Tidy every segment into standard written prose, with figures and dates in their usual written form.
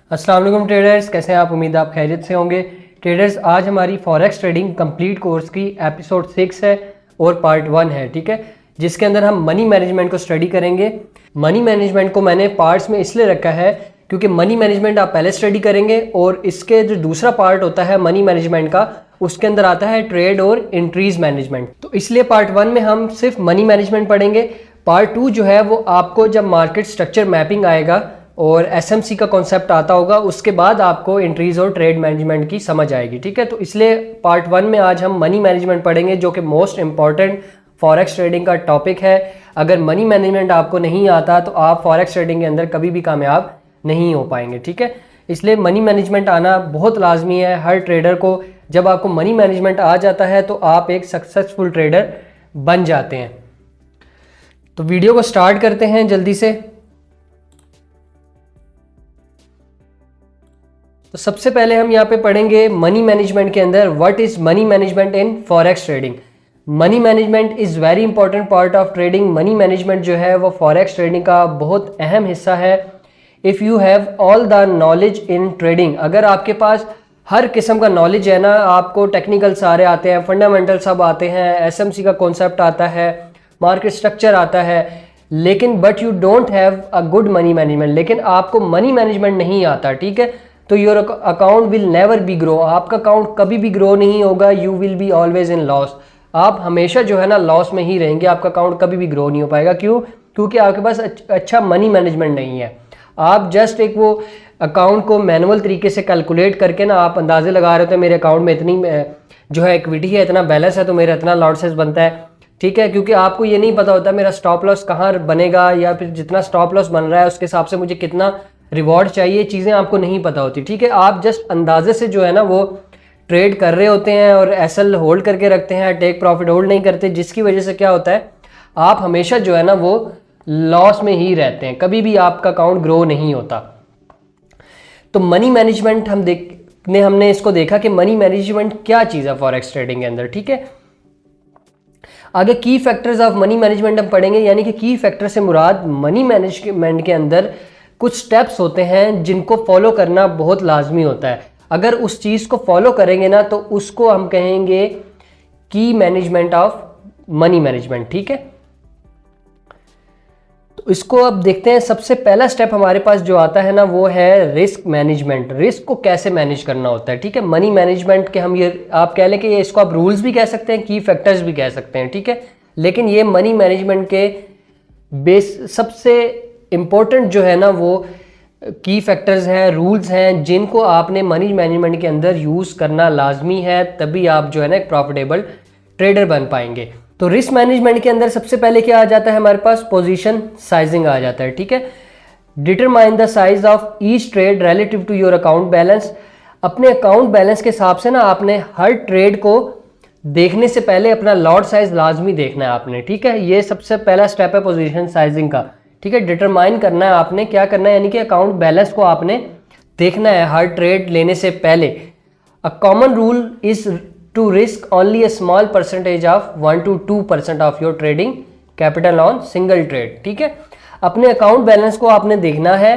अस्सलाम वालेकुम ट्रेडर्स, कैसे हैं आप? उम्मीद है आप खैरियत से होंगे। ट्रेडर्स, आज हमारी फॉरेक्स ट्रेडिंग कंप्लीट कोर्स की एपिसोड 6 है और पार्ट 1 है, ठीक है, जिसके अंदर हम मनी मैनेजमेंट को स्टडी करेंगे। मनी मैनेजमेंट को मैंने पार्ट्स में इसलिए रखा है क्योंकि मनी मैनेजमेंट आप पहले स्टडी करेंगे और इसके जो दूसरा पार्ट होता है मनी मैनेजमेंट का, उसके अंदर आता है ट्रेड और एंट्रीज मैनेजमेंट। तो इसलिए पार्ट 1 में हम सिर्फ मनी मैनेजमेंट पढ़ेंगे। पार्ट 2 जो है वो आपको जब मार्केट स्ट्रक्चर मैपिंग आएगा और एसएमसी का कॉन्सेप्ट आता होगा, उसके बाद आपको एंट्रीज और ट्रेड मैनेजमेंट की समझ आएगी, ठीक है। तो इसलिए पार्ट 1 में आज हम मनी मैनेजमेंट पढ़ेंगे, जो कि मोस्ट इंपॉर्टेंट फॉरेक्स ट्रेडिंग का टॉपिक है। अगर मनी मैनेजमेंट आपको नहीं आता तो आप फॉरेक्स ट्रेडिंग के अंदर कभी भी कामयाब नहीं हो पाएंगे, ठीक है। इसलिए मनी मैनेजमेंट आना बहुत लाजमी है हर ट्रेडर को। जब आपको मनी मैनेजमेंट आ जाता है तो आप एक सक्सेसफुल ट्रेडर बन जाते हैं। तो वीडियो को स्टार्ट करते हैं जल्दी से। तो सबसे पहले हम यहाँ पे पढ़ेंगे मनी मैनेजमेंट के अंदर what is money management in forex trading. Money management is very important part of trading. Money management जो है वो फॉरेक्स ट्रेडिंग का बहुत अहम हिस्सा है। If you have all the knowledge in trading, अगर आपके पास हर किस्म का नॉलेज है ना, आपको टेक्निकल सारे आते हैं, फंडामेंटल सब आते हैं, एसएमसी का कॉन्सेप्ट आता है, मार्केट स्ट्रक्चर आता है, लेकिन but you don't have a good money management, लेकिन आपको मनी मैनेजमेंट नहीं आता, ठीक है, तो your account will never be grow. आपका अकाउंट कभी भी ग्रो नहीं होगा। You will be always in loss. आप हमेशा जो है ना लॉस में ही रहेंगे। आपका अकाउंट कभी भी ग्रो नहीं हो पाएगा। क्यों? क्योंकि आपके पास अच्छा मनी मैनेजमेंट नहीं है। आप जस्ट एक वो अकाउंट को मैनुअल तरीके से कैलकुलेट करके ना आप अंदाजे लगा रहे होते हैं, मेरे अकाउंट में इतनी जो है इक्विटी है, इतना बैलेंस है, तो मेरा इतना लॉसेस बनता है, ठीक है। क्योंकि आपको ये नहीं पता होता मेरा स्टॉप लॉस कहाँ बनेगा, या फिर जितना स्टॉप लॉस बन रहा है उसके हिसाब से मुझे कितना रिवॉर्ड चाहिए, चीज़ें आपको नहीं पता होती, ठीक है। आप जस्ट अंदाजे से जो है ना वो ट्रेड कर रहे होते हैं और एसएल होल्ड करके रखते हैं, टेक प्रॉफिट होल्ड नहीं करते, जिसकी वजह से क्या होता है आप हमेशा जो है ना वो लॉस में ही रहते हैं, कभी भी आपका अकाउंट ग्रो नहीं होता। तो मनी मैनेजमेंट हमने इसको देखा कि मनी मैनेजमेंट क्या चीज़ है फॉरेक्स ट्रेडिंग के अंदर, ठीक है। आगे की फैक्टर्स ऑफ मनी मैनेजमेंट हम पढ़ेंगे, यानी कि की फैक्टर से मुराद मनी मैनेजमेंट के अंदर कुछ स्टेप्स होते हैं जिनको फॉलो करना बहुत लाजमी होता है। अगर उस चीज़ को फॉलो करेंगे ना तो उसको हम कहेंगे की मैनेजमेंट ऑफ मनी मैनेजमेंट, ठीक है। तो इसको अब देखते हैं। सबसे पहला स्टेप हमारे पास जो आता है ना वो है रिस्क मैनेजमेंट। रिस्क को कैसे मैनेज करना होता है, ठीक है। मनी मैनेजमेंट के हम ये आप कह लें कि इसको आप रूल्स भी कह सकते हैं, की फैक्टर्स भी कह सकते हैं, ठीक है। लेकिन ये मनी मैनेजमेंट के बेस सबसे इम्पोर्टेंट जो है ना वो की फैक्टर्स हैं, रूल्स हैं, जिनको आपने मनी मैनेजमेंट के अंदर यूज़ करना लाजमी है, तभी आप जो है ना एक प्रॉफिटेबल ट्रेडर बन पाएंगे। तो रिस्क मैनेजमेंट के अंदर सबसे पहले क्या आ जाता है हमारे पास? पोजीशन साइजिंग आ जाता है, ठीक है। Determine the size of each trade relative to your account balance. अपने अकाउंट बैलेंस के हिसाब से ना आपने हर ट्रेड को देखने से पहले अपना लॉट साइज लाजमी देखना है आपने, ठीक है। ये सबसे पहला स्टेप है पोजीशन साइजिंग का, ठीक है। डिटरमाइन करना है आपने, क्या करना है, यानी कि अकाउंट बैलेंस को आपने देखना है हर ट्रेड लेने से पहले। A common rule is to risk only a small percentage of 1 to 2% of your trading capital on single trade, ठीक है। अपने अकाउंट बैलेंस को आपने देखना है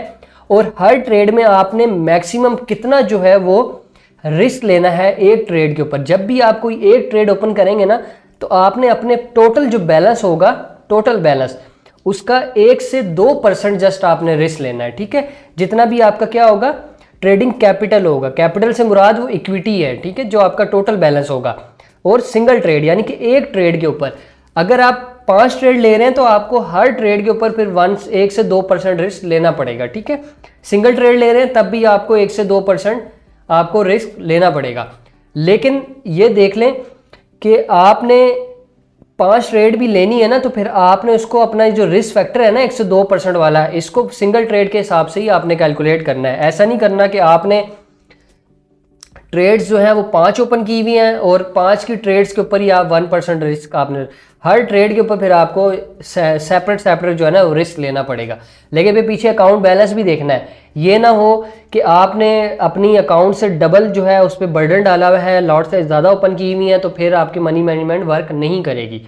और हर ट्रेड में आपने मैक्सिमम कितना जो है वो रिस्क लेना है एक ट्रेड के ऊपर। जब भी आप कोई एक ट्रेड ओपन करेंगे ना तो आपने अपने टोटल जो बैलेंस होगा, टोटल बैलेंस, उसका 1 से 2% जस्ट आपने रिस्क लेना है, ठीक है। जितना भी आपका क्या होगा ट्रेडिंग कैपिटल होगा, कैपिटल से मुराद वो इक्विटी है, ठीक है, जो आपका टोटल बैलेंस होगा। और सिंगल ट्रेड यानी कि एक ट्रेड के ऊपर अगर आप 5 ट्रेड ले रहे हैं तो आपको हर ट्रेड के ऊपर फिर 1 से 2% रिस्क लेना पड़ेगा, ठीक है। सिंगल ट्रेड ले रहे हैं तब भी आपको 1 से 2% आपको रिस्क लेना पड़ेगा। लेकिन ये देख लें कि आपने 5 ट्रेड भी लेनी है ना तो फिर आपने उसको अपना जो रिस्क फैक्टर है ना 1 से 2% वाला, इसको सिंगल ट्रेड के हिसाब से ही आपने कैलकुलेट करना है। ऐसा नहीं करना कि आपने ट्रेड्स जो हैं वो 5 ओपन की हुई हैं और 5 की ट्रेड्स के ऊपर ही आप 1% रिस्क आपने हर ट्रेड के ऊपर फिर आपको सेपरेट जो है ना वो रिस्क लेना पड़ेगा। लेकिन फिर पीछे अकाउंट बैलेंस भी देखना है। ये ना हो कि आपने अपनी अकाउंट से डबल जो है उस पर बर्डन डाला हुआ है, लॉट साइज ज़्यादा ओपन की हुई है, तो फिर आपकी मनी मैनेजमेंट वर्क नहीं करेगी।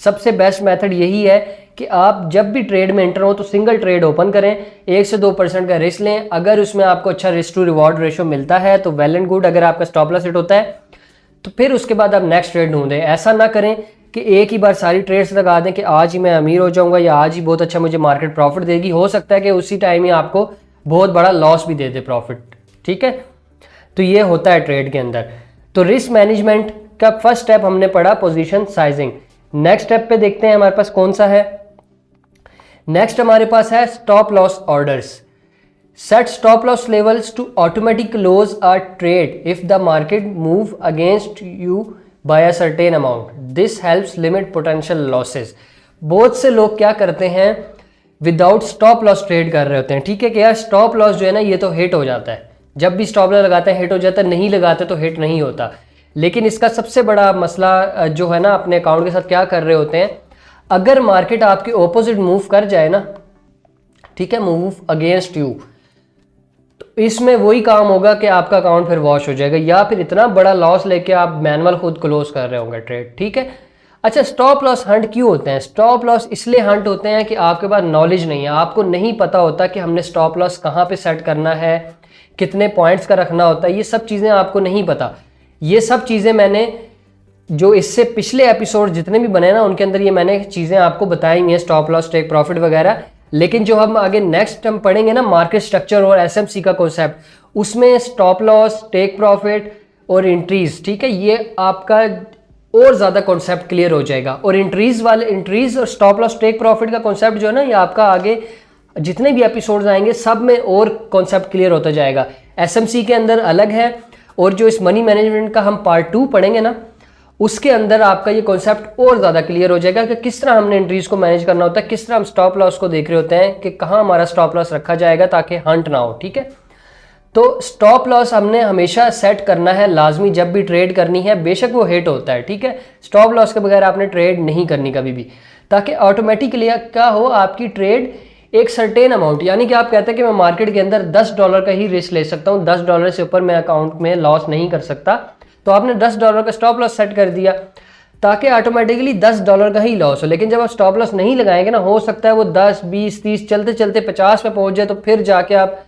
सबसे बेस्ट मेथड यही है कि आप जब भी ट्रेड में एंटर हो तो सिंगल ट्रेड ओपन करें, 1 से 2% का रिस्क लें। अगर उसमें आपको अच्छा रिस्क टू रिवॉर्ड रेशो मिलता है तो वेल एंड गुड, अगर आपका स्टॉप लॉस हिट होता है तो फिर उसके बाद आप नेक्स्ट ट्रेड ढूंढें। ऐसा ना करें कि एक ही बार सारी ट्रेड्स लगा दें कि आज ही मैं अमीर हो जाऊंगा या आज ही बहुत अच्छा मुझे मार्केट प्रॉफिट देगी। हो सकता है कि उसी टाइम ही आपको बहुत बड़ा लॉस भी दे दे प्रॉफिट, ठीक है। तो ये होता है ट्रेड के अंदर। तो रिस्क मैनेजमेंट का फर्स्ट स्टेप हमने पढ़ा पोजीशन साइजिंग। नेक्स्ट स्टेप पे देखते हैं हमारे पास कौन सा है। नेक्स्ट हमारे पास है stop loss orders. Set stop loss levels to automatic close a trade if the market move against you by a certain amount, this helps limit potential losses. बहुत से लोग क्या करते हैं, विदाउट स्टॉप लॉस ट्रेड कर रहे होते हैं, ठीक है, कि यार स्टॉप लॉस जो है ना ये तो हिट हो जाता है, जब भी स्टॉप लॉस लगाते हैं हिट हो जाता है, नहीं लगाते तो हिट नहीं होता। लेकिन इसका सबसे बड़ा मसला जो है ना, अपने अकाउंट के साथ क्या कर रहे होते हैं, अगर मार्केट आपके ऑपोजिट मूव कर जाए ना, ठीक है, मूव अगेंस्ट यू, तो इसमें वही काम होगा कि आपका अकाउंट फिर वॉश हो जाएगा या फिर इतना बड़ा लॉस लेके आप मैनुअल खुद क्लोज कर रहे होंगे ट्रेड, ठीक है। अच्छा, स्टॉप लॉस हंट क्यों होते हैं? स्टॉप लॉस इसलिए हंट होते हैं कि आपके पास नॉलेज नहीं है, आपको नहीं पता होता कि हमने स्टॉप लॉस कहाँ पे सेट करना है, कितने पॉइंट्स का रखना होता है, ये सब चीज़ें आपको नहीं पता। ये सब चीज़ें मैंने जो इससे पिछले एपिसोड जितने भी बने ना उनके अंदर ये मैंने चीज़ें आपको बताई हैं, स्टॉप लॉस, टेक प्रॉफिट वगैरह। लेकिन जो हम आगे नेक्स्ट हम पढ़ेंगे ना, मार्केट स्ट्रक्चर और एसएमसी का कॉन्सेप्ट, उसमें स्टॉप लॉस, टेक प्रॉफिट और इंट्रीज, ठीक है, ये आपका और ज़्यादा कॉन्सेप्ट क्लियर हो जाएगा। और इंट्रीज और स्टॉप लॉस टेक प्रॉफिट का कॉन्सेप्ट जो है ना, ये आपका आगे जितने भी एपिसोड्स आएंगे सब में और कॉन्सेप्ट क्लियर होता जाएगा। एसएमसी के अंदर अलग है, और जो इस मनी मैनेजमेंट का हम पार्ट 2 पढ़ेंगे ना, उसके अंदर आपका ये कॉन्सेप्ट और ज़्यादा क्लियर हो जाएगा कि किस तरह हमने एंट्रीज को मैनेज करना होता है, किस तरह हम स्टॉप लॉस को देख रहे होते हैं कि कहाँ हमारा स्टॉप लॉस रखा जाएगा ताकि हंट ना हो, ठीक है। तो स्टॉप लॉस हमने हमेशा सेट करना है लाजमी जब भी ट्रेड करनी है, बेशक वो हिट होता है, ठीक है। स्टॉप लॉस के बगैर आपने ट्रेड नहीं करनी कभी भी, ताकि ऑटोमेटिकली क्या हो, आपकी ट्रेड एक सर्टेन अमाउंट, यानी कि आप कहते हैं कि मैं मार्केट के अंदर $10 का ही रिस्क ले सकता हूँ, $10 से ऊपर मैं अकाउंट में लॉस नहीं कर सकता, तो आपने $10 का स्टॉप लॉस सेट कर दिया ताकि ऑटोमेटिकली $10 का ही लॉस हो। लेकिन जब आप स्टॉप लॉस नहीं लगाएंगे ना, हो सकता है वो 10, 20, 30 चलते चलते 50 पे पहुंच जाए, तो फिर जाके आप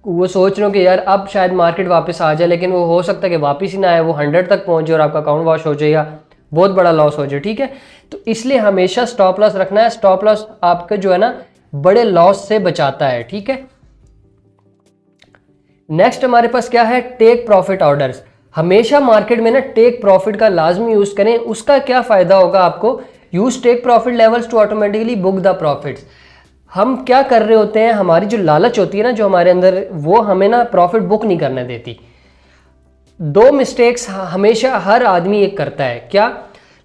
वो सोच रहे हो कि यार अब शायद मार्केट वापस आ जाए, लेकिन वो हो सकता है कि वापस ही ना आए, वो 100 तक पहुंच जाए और आपका अकाउंट वॉश हो जाएगा, बहुत बड़ा लॉस हो जाए, ठीक है। तो इसलिए हमेशा स्टॉप लॉस रखना है। स्टॉप लॉस आपका जो है ना बड़े लॉस से बचाता है, ठीक है। नेक्स्ट हमारे पास क्या है, टेक प्रॉफिट ऑर्डर्स। हमेशा मार्केट में ना टेक प्रॉफिट का लाजमी यूज करें। उसका क्या फायदा होगा आपको, use take profit levels to automatically book the profits. हम क्या कर रहे होते हैं, हमारी जो लालच होती है ना जो हमारे अंदर, वो हमें ना प्रॉफिट बुक नहीं करने देती। 2 मिस्टेक्स हमेशा हर आदमी एक करता है, क्या,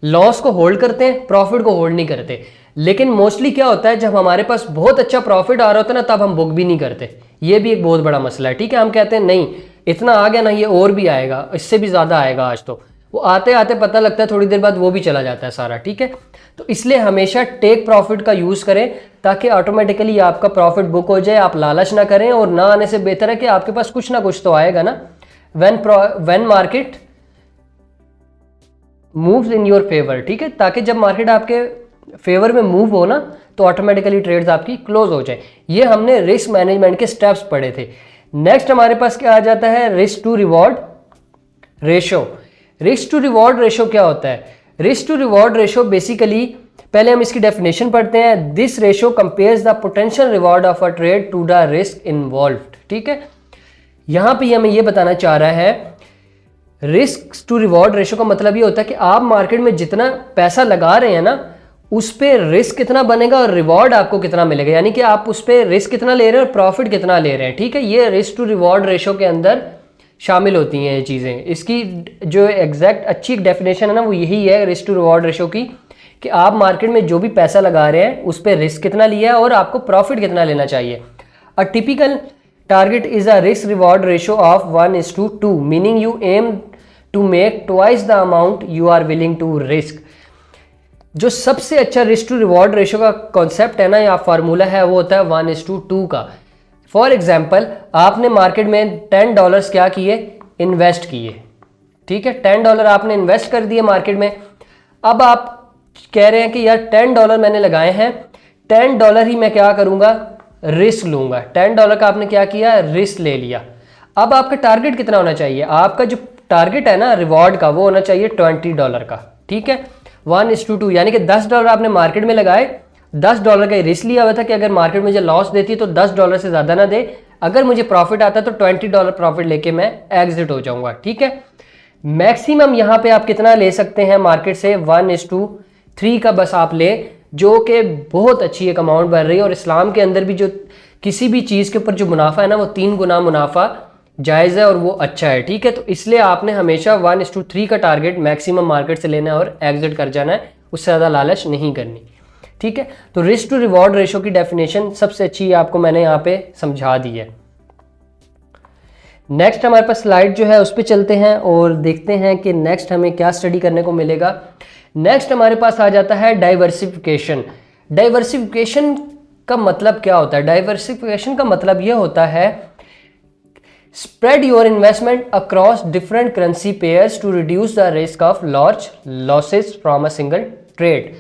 लॉस को होल्ड करते हैं, प्रॉफिट को होल्ड नहीं करते। लेकिन मोस्टली क्या होता है, जब हमारे पास बहुत अच्छा प्रॉफिट आ रहा होता है ना, तब हम बुक भी नहीं करते। ये भी एक बहुत बड़ा मसला है, ठीक है। हम कहते हैं नहीं इतना आ गया ना, ये और भी आएगा, इससे भी ज़्यादा आएगा आज, तो वो आते आते पता लगता है थोड़ी देर बाद वो भी चला जाता है सारा, ठीक है। तो इसलिए हमेशा टेक प्रॉफिट का यूज़ करें ताकि ऑटोमेटिकली आपका प्रॉफिट बुक हो जाए, आप लालच ना करें, और ना आने से बेहतर है कि आपके पास कुछ ना कुछ तो आएगा ना। When market moves in your favour, ठीक है, ताकि जब मार्केट आपके फेवर में मूव हो ना तो ऑटोमेटिकली ट्रेड्स आपकी क्लोज हो जाए। ये हमने रिस्क मैनेजमेंट के स्टेप्स पढ़े थे। नेक्स्ट हमारे पास क्या आ जाता है, risk to reward ratio. Risk to reward ratio क्या होता है? Risk to reward ratio basically, पहले हम इसकी डेफिनेशन पढ़ते हैं। This ratio compares the potential reward of a trade to the risk involved, ठीक है। यहां पे हमें ये बताना चाह रहा है, रिस्क टू रिवॉर्ड रेशो का मतलब ये होता है कि आप मार्केट में जितना पैसा लगा रहे हैं ना, उस पे रिस्क कितना बनेगा और रिवॉर्ड आपको कितना मिलेगा, यानी कि आप उस पे रिस्क कितना ले रहे हैं और प्रॉफिट कितना ले रहे हैं, ठीक है। ये रिस्क टू रिवॉर्ड रेशो के अंदर शामिल होती हैं ये चीज़ें। इसकी जो एग्जैक्ट अच्छी डेफिनेशन है ना, वो यही है रिस्क टू रिवॉर्ड रेशो की, कि आप मार्केट में जो भी पैसा लगा रहे हैं उस पर रिस्क कितना लिया है और आपको प्रॉफिट कितना लेना चाहिए। A typical target is a risk reward ratio of 1:2, meaning you aim to make twice the amount you are willing to risk. जो सबसे अच्छा रिस्क टू रिवॉर्ड रेशो का कॉन्सेप्ट है ना, या फार्मूला है, वो होता है 1:2 का। फॉर एग्जाम्पल, आपने मार्केट में $10 क्या किए, इन्वेस्ट किए, ठीक है। $10 आपने इन्वेस्ट कर दिए मार्केट में। अब आप कह रहे हैं कि यार $10 मैंने लगाए हैं, $10 ही मैं क्या करूंगा, रिस्क लूंगा। $10 का आपने क्या किया, रिस्क ले लिया। अब आपका टारगेट कितना होना चाहिए, आपका जो टारगेट है ना रिवॉर्ड का, वो होना चाहिए $20 का, ठीक है, 1:2, यानी कि $10 आपने मार्केट में लगाए, $10 का रिस्क लिया हुआ था कि अगर मार्केट मुझे लॉस देती है तो $10 से ज़्यादा ना दे, अगर मुझे प्रॉफिट आता है तो $20 प्रॉफिट लेके मैं एग्जिट हो जाऊंगा, ठीक है। मैक्सिमम यहाँ पे आप कितना ले सकते हैं मार्केट से, 1:3 का बस आप ले, जो कि बहुत अच्छी एक अमाउंट बन रही है। और इस्लाम के अंदर भी जो किसी भी चीज़ के ऊपर जो मुनाफा है ना, वो 3 गुना मुनाफा जायज़ है और वो अच्छा है, ठीक है। तो इसलिए आपने हमेशा 1:3 का टारगेट मैक्सिमम मार्केट से लेना है और एग्जिट कर जाना है, उससे ज़्यादा लालच नहीं करनी, ठीक है। तो रिस्क टू रिवॉर्ड रेशो की डेफिनेशन सबसे अच्छी आपको मैंने यहाँ पे समझा दी है। नेक्स्ट हमारे पास स्लाइड जो है उस पर चलते हैं और देखते हैं कि नेक्स्ट हमें क्या स्टडी करने को मिलेगा। नेक्स्ट हमारे पास आ जाता है डाइवर्सिफिकेशन। डाइवर्सिफिकेशन का मतलब क्या होता है, डाइवर्सिफिकेशन का मतलब यह होता है spread your investment across different currency pairs to reduce the risk of large losses from a single trade.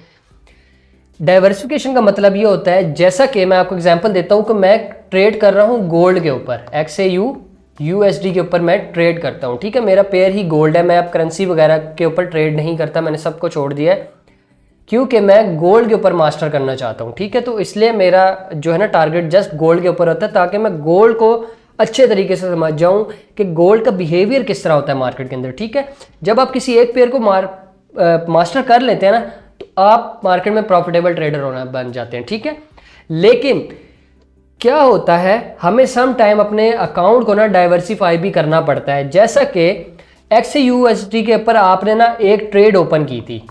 Diversification का मतलब ये होता है, जैसा कि मैं आपको एग्जांपल देता हूं कि मैं ट्रेड कर रहा हूं गोल्ड के ऊपर, XAU USD के ऊपर मैं ट्रेड करता हूं, ठीक है, मेरा पेयर ही गोल्ड है, मैं अब करेंसी वगैरह के ऊपर ट्रेड नहीं करता, मैंने सबको छोड़ दिया है क्योंकि मैं गोल्ड के ऊपर मास्टर करना चाहता हूं, ठीक है। तो इसलिए मेरा जो है ना टारगेट जस्ट गोल्ड के ऊपर होता है, ताकि मैं गोल्ड को अच्छे तरीके से समझ जाऊं कि गोल्ड का बिहेवियर किस तरह होता है मार्केट के अंदर, ठीक है। जब आप किसी एक पेयर को मास्टर कर लेते हैं ना, तो आप मार्केट में प्रॉफिटेबल ट्रेडर होना बन जाते हैं, ठीक है। लेकिन क्या होता है, हमें सम टाइम अपने अकाउंट को ना डाइवर्सिफाई भी करना पड़ता है। जैसा कि XAUSD के ऊपर आपने ना एक ट्रेड ओपन की थी,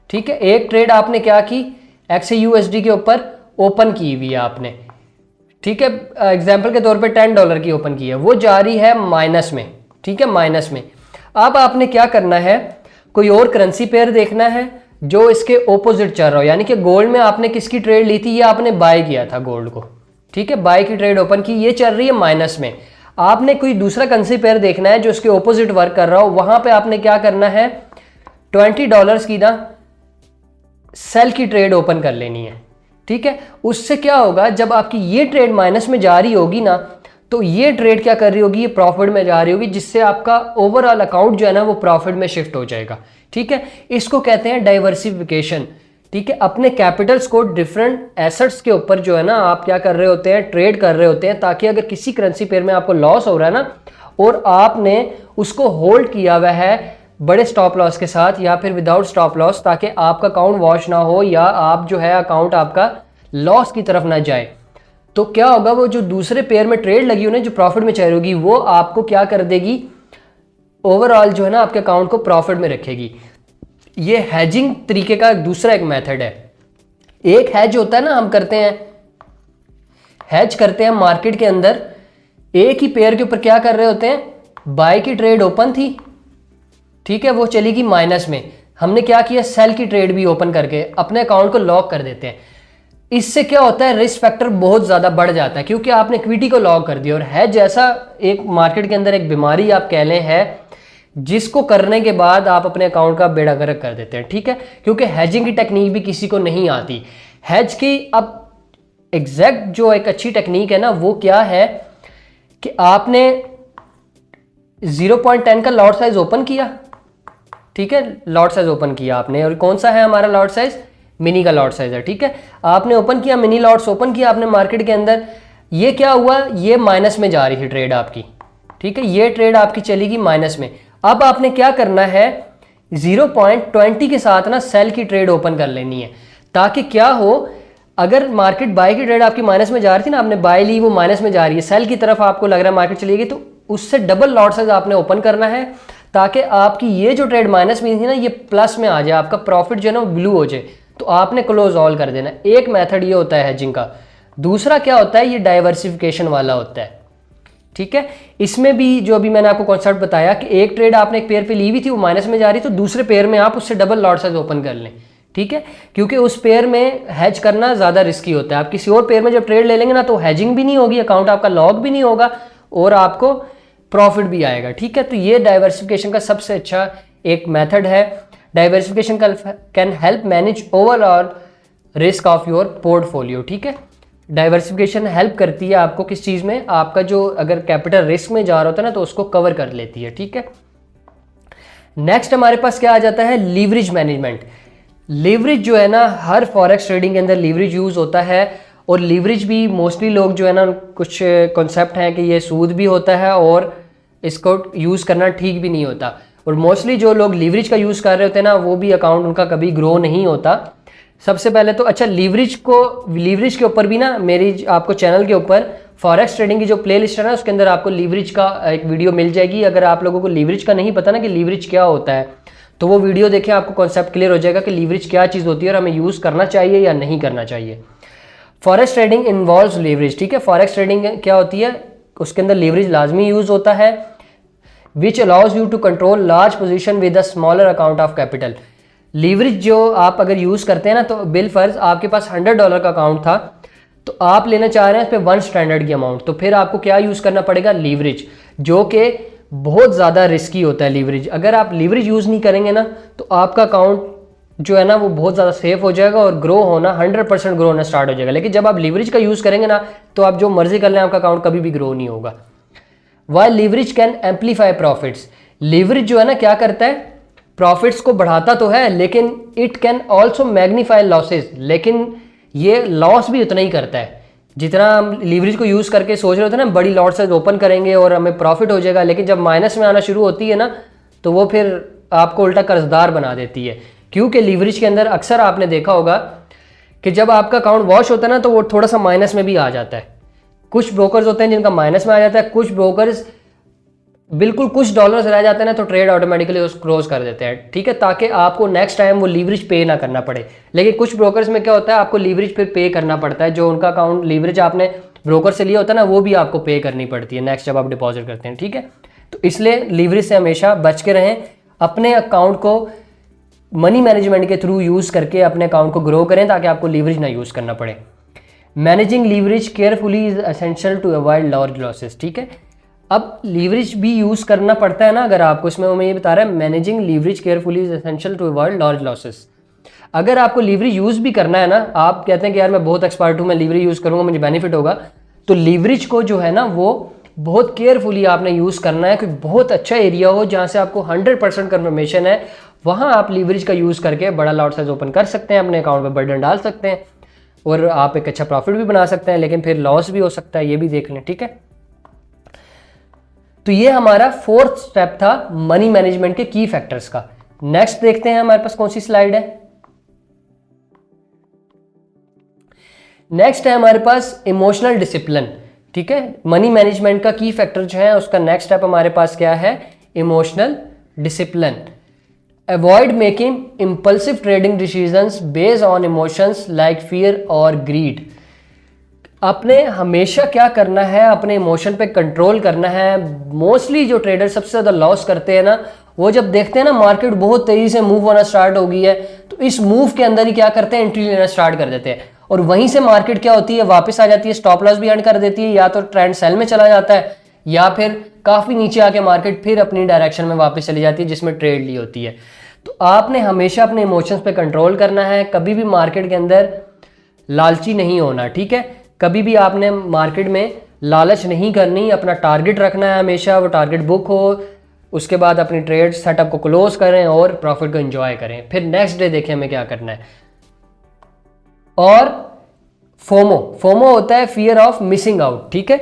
ठीक है, एक ट्रेड आपने क्या की, XAUSD के ऊपर ओपन की हुई है आपने, ठीक है, एग्जाम्पल के तौर पे $10 की ओपन की है, वो जा रही है माइनस में, ठीक है, माइनस में। अब आपने क्या करना है, कोई और करेंसी पेयर देखना है जो इसके ओपोजिट चल रहा हो, यानी कि गोल्ड में आपने किसकी ट्रेड ली थी, ये आपने बाय किया था गोल्ड को, ठीक है, बाय की ट्रेड ओपन की, ये चल रही है माइनस में। आपने कोई दूसरा करेंसी पेयर देखना है जो इसके ओपोजिट वर्क कर रहा हो, वहां पे आपने क्या करना है, $20 की ना सेल की ट्रेड ओपन कर लेनी है, ठीक है। उससे क्या होगा, जब आपकी ये ट्रेड माइनस में जा रही होगी ना, तो ये ट्रेड क्या कर रही होगी, ये प्रॉफिट में जा रही होगी, जिससे आपका ओवरऑल अकाउंट जो है ना वो प्रॉफिट में शिफ्ट हो जाएगा, ठीक है। इसको कहते हैं डाइवर्सिफिकेशन, ठीक है। अपने कैपिटल्स को डिफरेंट एसेट्स के ऊपर जो है ना आप क्या कर रहे होते हैं, ट्रेड कर रहे होते हैं, ताकि अगर किसी करेंसी पेयर में आपको लॉस हो रहा है ना और आपने उसको होल्ड किया हुआ है बड़े स्टॉप लॉस के साथ या फिर विदाउट स्टॉप लॉस, ताकि आपका अकाउंट वॉश ना हो या आप जो है अकाउंट आपका लॉस की तरफ ना जाए, तो क्या होगा, वो जो दूसरे पेयर में ट्रेड लगी होगी जो प्रॉफिट में चल रही, वो आपको क्या कर देगी, ओवरऑल जो है ना आपके अकाउंट को प्रॉफिट में रखेगी। ये हैजिंग तरीके का दूसरा एक मेथड है। एक हैज होता है ना, हम करते हैं हैज करते हैं मार्केट के अंदर, एक ही पेयर के ऊपर क्या कर रहे होते हैं, बाय की ट्रेड ओपन थी, ठीक है, वो चलेगी माइनस में, हमने क्या किया, सेल की ट्रेड भी ओपन करके अपने अकाउंट को लॉक कर देते हैं। इससे क्या होता है, रिस्क फैक्टर बहुत ज़्यादा बढ़ जाता है क्योंकि आपने इक्विटी को लॉक कर दिया। और है जैसा एक मार्केट के अंदर एक बीमारी आप कह लें है, जिसको करने के बाद आप अपने अकाउंट का बेड़ा गर्क कर देते हैं, ठीक है, क्योंकि हैजिंग की टेक्निक भी किसी को नहीं आती। हैज की अब एग्जैक्ट जो एक अच्छी टेक्निक है ना, वो क्या है कि आपने 0.10 का लॉट साइज ओपन किया, ठीक है, लॉट साइज ओपन किया आपने, और कौन सा है हमारा लॉट साइज, मिनी का लॉट साइज है, ठीक है। आपने ओपन किया, मिनी लॉट्स ओपन किया आपने मार्केट के अंदर, ये क्या हुआ, ये माइनस में जा रही थी ट्रेड आपकी, ठीक है, ये ट्रेड आपकी चलेगी माइनस में। अब आपने क्या करना है, 0.20 के साथ ना सेल की ट्रेड ओपन कर लेनी है, ताकि क्या हो, अगर मार्केट बाय की ट्रेड आपकी माइनस में जा रही थी ना, आपने बाय ली, वो माइनस में जा रही है, सेल की तरफ आपको लग रहा है मार्केट चलेगी, तो उससे डबल लॉट साइज आपने ओपन करना है, ताकि आपकी ये जो ट्रेड माइनस में थी ना, ये प्लस में आ जाए, आपका प्रॉफिट जो है ना वो ब्लू हो जाए, तो आपने क्लोज ऑल कर देना। एक मेथड ये होता है हेजिंग का। दूसरा क्या होता है, ये डाइवर्सिफिकेशन वाला होता है, ठीक है। इसमें भी जो अभी मैंने आपको कॉन्सेप्ट बताया कि एक ट्रेड आपने एक पेयर पे ली हुई थी, वो माइनस में जा रही, तो दूसरे पेयर में आप उससे डबल लॉट साइज ओपन कर लें, ठीक है, क्योंकि उस पेयर में हैज करना ज़्यादा रिस्की होता है। आप किसी और पेयर में जब ट्रेड ले लेंगे ना, तो हैजिंग भी नहीं होगी, अकाउंट आपका लॉक भी नहीं होगा और आपको प्रॉफिट भी आएगा, ठीक है। तो ये डाइवर्सिफिकेशन का सबसे अच्छा एक मेथड है। Diversification can help manage overall risk of your portfolio. ठीक है, डाइवर्सिफिकेशन हेल्प करती है आपको किस चीज़ में, आपका जो अगर कैपिटल रिस्क में जा रहा होता है ना तो उसको कवर कर लेती है। ठीक है, नेक्स्ट हमारे पास क्या आ जाता है, लीवरेज मैनेजमेंट। लीवरेज जो है ना हर फॉरेक्स ट्रेडिंग के अंदर लीवरेज यूज़ होता है, और लीवरेज भी मोस्टली लोग जो है ना कुछ कॉन्सेप्ट हैं कि ये सूद भी होता है और इसको यूज़ करना ठीक भी नहीं होता, और मोस्टली जो लोग लीवरेज का यूज़ कर रहे होते हैं ना वो भी अकाउंट उनका कभी ग्रो नहीं होता। सबसे पहले तो अच्छा लीवरेज के ऊपर भी ना मेरी आपको चैनल के ऊपर फॉरेक्स ट्रेडिंग की जो प्लेलिस्ट है ना उसके अंदर आपको लीवरेज का एक वीडियो मिल जाएगी। अगर आप लोगों को लीवरेज का नहीं पता ना कि लीवरेज क्या होता है तो वो वीडियो देखें, आपको कॉन्सेप्ट क्लियर हो जाएगा कि लीवरेज क्या चीज़ होती है और हमें यूज़ करना चाहिए या नहीं करना चाहिए। Forex trading involves leverage. ठीक है, फॉरेक्स ट्रेडिंग क्या होती है, उसके अंदर लीवरेज लाजमी यूज़ होता है, which allows you to control large position with a smaller account of capital. Leverage जो आप अगर यूज़ करते हैं ना तो बिल फर्ज आपके पास $100 का अकाउंट था तो आप लेना चाह रहे हैं इस पर 1 स्टैंडर्ड की अमाउंट, तो फिर आपको क्या यूज़ करना पड़ेगा, लीवरेज, जो कि बहुत ज़्यादा रिस्की होता है लीवरेज। अगर आप लीवरेज यूज़ नहीं करेंगे ना तो आपका अकाउंट जो है ना वो बहुत ज़्यादा सेफ हो जाएगा और ग्रो होना 100% ग्रो होना स्टार्ट हो जाएगा। लेकिन जब आप लीवरेज का यूज़ करेंगे ना तो आप जो मर्जी कर लें आपका अकाउंट कभी भी ग्रो नहीं होगा। While leverage can amplify profits. Leverage जो है ना क्या करता है, प्रॉफिट्स को बढ़ाता तो है लेकिन it can also magnify losses, लेकिन ये लॉस भी उतना ही करता है जितना हम लीवरेज को यूज़ करके सोच रहे होते हैं ना बड़ी लॉट साइज ओपन करेंगे और हमें प्रॉफिट हो जाएगा, लेकिन जब माइनस में आना शुरू होती है ना तो वो फिर आपको उल्टा कर्जदार बना देती है। क्योंकि लीवरेज के अंदर अक्सर आपने देखा होगा कि जब आपका अकाउंट वॉश होता है ना तो वो थोड़ा सा माइनस में भी आ जाता है। कुछ ब्रोकर्स होते हैं जिनका माइनस में आ जाता है, कुछ ब्रोकर्स बिल्कुल कुछ डॉलर्स रह जाते हैं ना तो ट्रेड ऑटोमेटिकली उसको क्लोज कर देते हैं। ठीक है, ताकि आपको नेक्स्ट टाइम वो लीवरेज पे ना करना पड़े। लेकिन कुछ ब्रोकर्स में क्या होता है आपको लीवरेज फिर पे करना पड़ता है, जो उनका अकाउंट लीवरेज आपने ब्रोकर से लिया होता है ना वो भी आपको पे करनी पड़ती है नेक्स्ट जब आप डिपॉजिट करते हैं। ठीक है, तो इसलिए लीवरेज से हमेशा बच के रहें, अपने अकाउंट को मनी मैनेजमेंट के थ्रू यूज़ करके अपने अकाउंट को ग्रो करें ताकि आपको लीवरेज ना यूज़ करना पड़े। Managing leverage carefully is essential to avoid large losses. ठीक है, अब लीवरेज भी यूज़ करना पड़ता है ना, अगर आपको इसमें मैं ये बता रहा है managing leverage carefully is essential to avoid large losses. अगर आपको लीवरेज यूज़ भी करना है ना, आप कहते हैं कि यार मैं बहुत एक्सपर्ट हूँ मैं लीवरेज यूज़ करूँगा मुझे बेनिफिट होगा, तो लीवरेज को जो है ना वो बहुत केयरफुली आपने यूज़ करना है। कोई बहुत अच्छा एरिया हो जहाँ से आपको 100% कन्फर्मेशन है, वहाँ आप लीवरेज का यूज़ करके बड़ा लॉट साइज ओपन कर सकते हैं, अपने अकाउंट पर बर्डन डाल सकते हैं और आप एक अच्छा प्रॉफिट भी बना सकते हैं, लेकिन फिर लॉस भी हो सकता है, ये भी देख लें। ठीक है, तो ये हमारा 4th स्टेप था मनी मैनेजमेंट के की फैक्टर्स का। नेक्स्ट देखते हैं हमारे पास कौन सी स्लाइड है। नेक्स्ट है हमारे पास इमोशनल डिसिप्लिन। ठीक है, मनी मैनेजमेंट का की फैक्टर जो है उसका नेक्स्ट स्टेप हमारे पास क्या है, emotional discipline. Avoid making impulsive trading decisions based on emotions like fear और ग्रीड। आपने हमेशा क्या करना है, अपने इमोशन पे कंट्रोल करना है। मोस्टली जो ट्रेडर सबसे ज़्यादा लॉस करते हैं ना वो जब देखते हैं ना मार्केट बहुत तेज़ी से मूव होना स्टार्ट हो गई है तो इस मूव के अंदर ही क्या करते हैं, एंट्री लेना स्टार्ट कर देते हैं और वहीं से मार्केट क्या होती है वापस आ जाती है, स्टॉप लॉस भी अर्न कर देती है, या तो ट्रेंड सेल में चला जाता है या फिर काफ़ी नीचे आके मार्केट फिर अपनी डायरेक्शन में वापस चली जाती है जिसमें ट्रेड ली होती है। तो आपने हमेशा अपने इमोशंस पे कंट्रोल करना है, कभी भी मार्केट के अंदर लालची नहीं होना। ठीक है, कभी भी आपने मार्केट में लालच नहीं करनी, अपना टारगेट रखना है हमेशा, वो टारगेट बुक हो, उसके बाद अपनी ट्रेड सेटअप को क्लोज करें और प्रॉफिट को एंजॉय करें। फिर नेक्स्ट डे देखें हमें क्या करना है। और फोमो होता है फियर ऑफ मिसिंग आउट। ठीक है,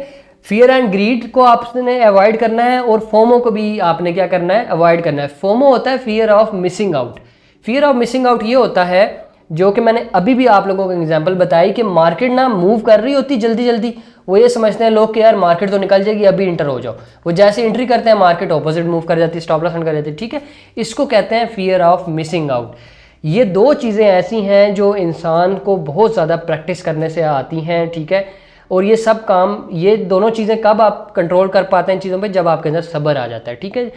फियर एंड ग्रीड को आपने अवॉइड करना है और फोमो को भी आपने क्या करना है, अवॉइड करना है। फोमो होता है fear of missing out. Fear of missing out ये होता है जो कि मैंने अभी भी आप लोगों को एग्जांपल बताई कि मार्केट ना मूव कर रही होती जल्दी जल्दी, वो ये समझते हैं लोग कि यार मार्केट तो निकल जाएगी अभी इंटर हो जाओ, वो जैसे एंट्री करते हैं मार्केट ऑपोजिट मूव कर जाती है, स्टॉप लॉस कर जाती है। ठीक है, इसको कहते हैं फियर ऑफ मिसिंग आउट। ये दो चीज़ें ऐसी हैं जो इंसान को बहुत ज़्यादा प्रैक्टिस करने से आती हैं। ठीक है, और ये सब काम, ये दोनों चीज़ें कब आप कंट्रोल कर पाते हैं इन चीज़ों पे, जब आपके अंदर सब्र आ जाता है। ठीक है,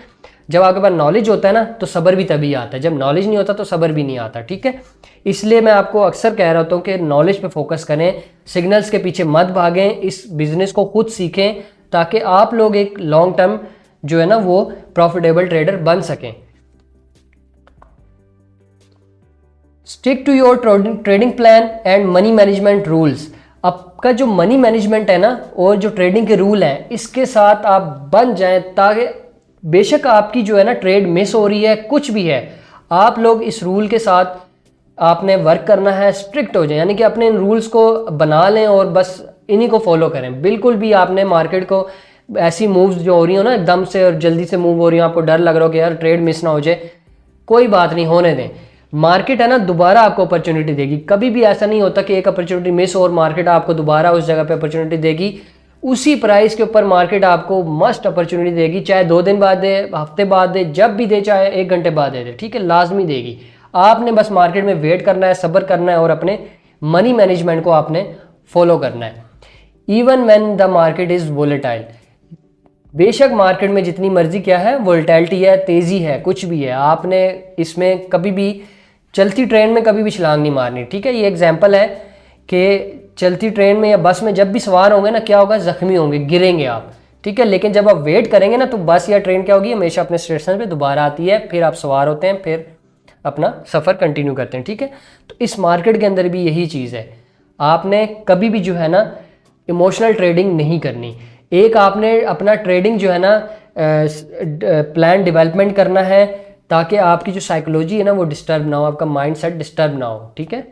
जब आपके पास नॉलेज होता है ना तो सब्र भी तभी आता है, जब नॉलेज नहीं होता तो सब्र भी नहीं आता। ठीक है, इसलिए मैं आपको अक्सर कह रहा हूँ कि नॉलेज पे फोकस करें, सिग्नल्स के पीछे मत भागें, इस बिजनेस को खुद सीखें ताकि आप लोग एक लॉन्ग टर्म जो है ना वो प्रॉफिटेबल ट्रेडर बन सकें। Stick to your trading plan and money management rules. आपका जो मनी मैनेजमेंट है ना और जो ट्रेडिंग के रूल हैं इसके साथ आप बन जाएं, ताकि बेशक आपकी जो है ना ट्रेड मिस हो रही है, कुछ भी है, आप लोग इस रूल के साथ आपने वर्क करना है, स्ट्रिक्ट हो जाए, यानी कि अपने इन रूल्स को बना लें और बस इन्हीं को फॉलो करें। बिल्कुल भी आपने मार्केट को ऐसी मूव्स जो हो रही हो ना एकदम से और जल्दी से मूव हो रही हो, आपको डर लग रहा हो कि यार ट्रेड मिस ना हो जाए, कोई बात नहीं, होने दें। मार्केट है ना दोबारा आपको अपॉर्चुनिटी देगी। कभी भी ऐसा नहीं होता कि एक अपॉर्चुनिटी मिस हो और मार्केट आपको दोबारा उस जगह पे अपॉर्चुनिटी देगी। उसी प्राइस के ऊपर मार्केट आपको मस्ट अपॉर्चुनिटी देगी, चाहे 2 दिन बाद दे, हफ्ते बाद दे, जब भी दे, चाहे 1 घंटे बाद दे, ठीक है, लाजमी देगी। आपने बस मार्केट में वेट करना है, सब्र करना है और अपने मनी मैनेजमेंट को आपने फॉलो करना है। Even when the market is volatile, बेशक मार्केट में जितनी मर्जी क्या है, वोलेटिलिटी है, तेज़ी है, कुछ भी है, आपने इसमें कभी भी चलती ट्रेन में कभी भी छलांग नहीं मारनी, ठीक है। ये एग्जांपल है कि चलती ट्रेन में या बस में जब भी सवार होंगे ना, क्या होगा, जख्मी होंगे, गिरेंगे आप, ठीक है। लेकिन जब आप वेट करेंगे ना तो बस या ट्रेन क्या होगी, हमेशा अपने स्टेशन पे दोबारा आती है, फिर आप सवार होते हैं, फिर अपना सफ़र कंटिन्यू करते हैं, ठीक है। तो इस मार्केट के अंदर भी यही चीज़ है, आपने कभी भी जो है ना इमोशनल ट्रेडिंग नहीं करनी। एक आपने अपना ट्रेडिंग जो है ना प्लान डेवलपमेंट करना है, ताकि आपकी जो साइकोलॉजी है ना वो डिस्टर्ब ना हो, आपका माइंड सेट डिस्टर्ब ना हो, ठीक है।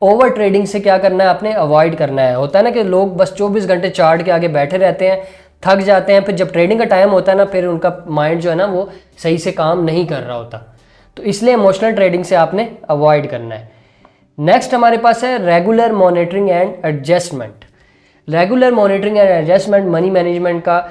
ओवर ट्रेडिंग से क्या करना है, आपने अवॉइड करना है। होता है ना कि लोग बस 24 घंटे चार्ट के आगे बैठे रहते हैं, थक जाते हैं, फिर जब ट्रेडिंग का टाइम होता है ना फिर उनका माइंड जो है ना वो सही से काम नहीं कर रहा होता। तो इसलिए इमोशनल ट्रेडिंग से आपने अवॉइड करना है। नेक्स्ट हमारे पास है regular monitoring and adjustment. Regular monitoring and adjustment money management का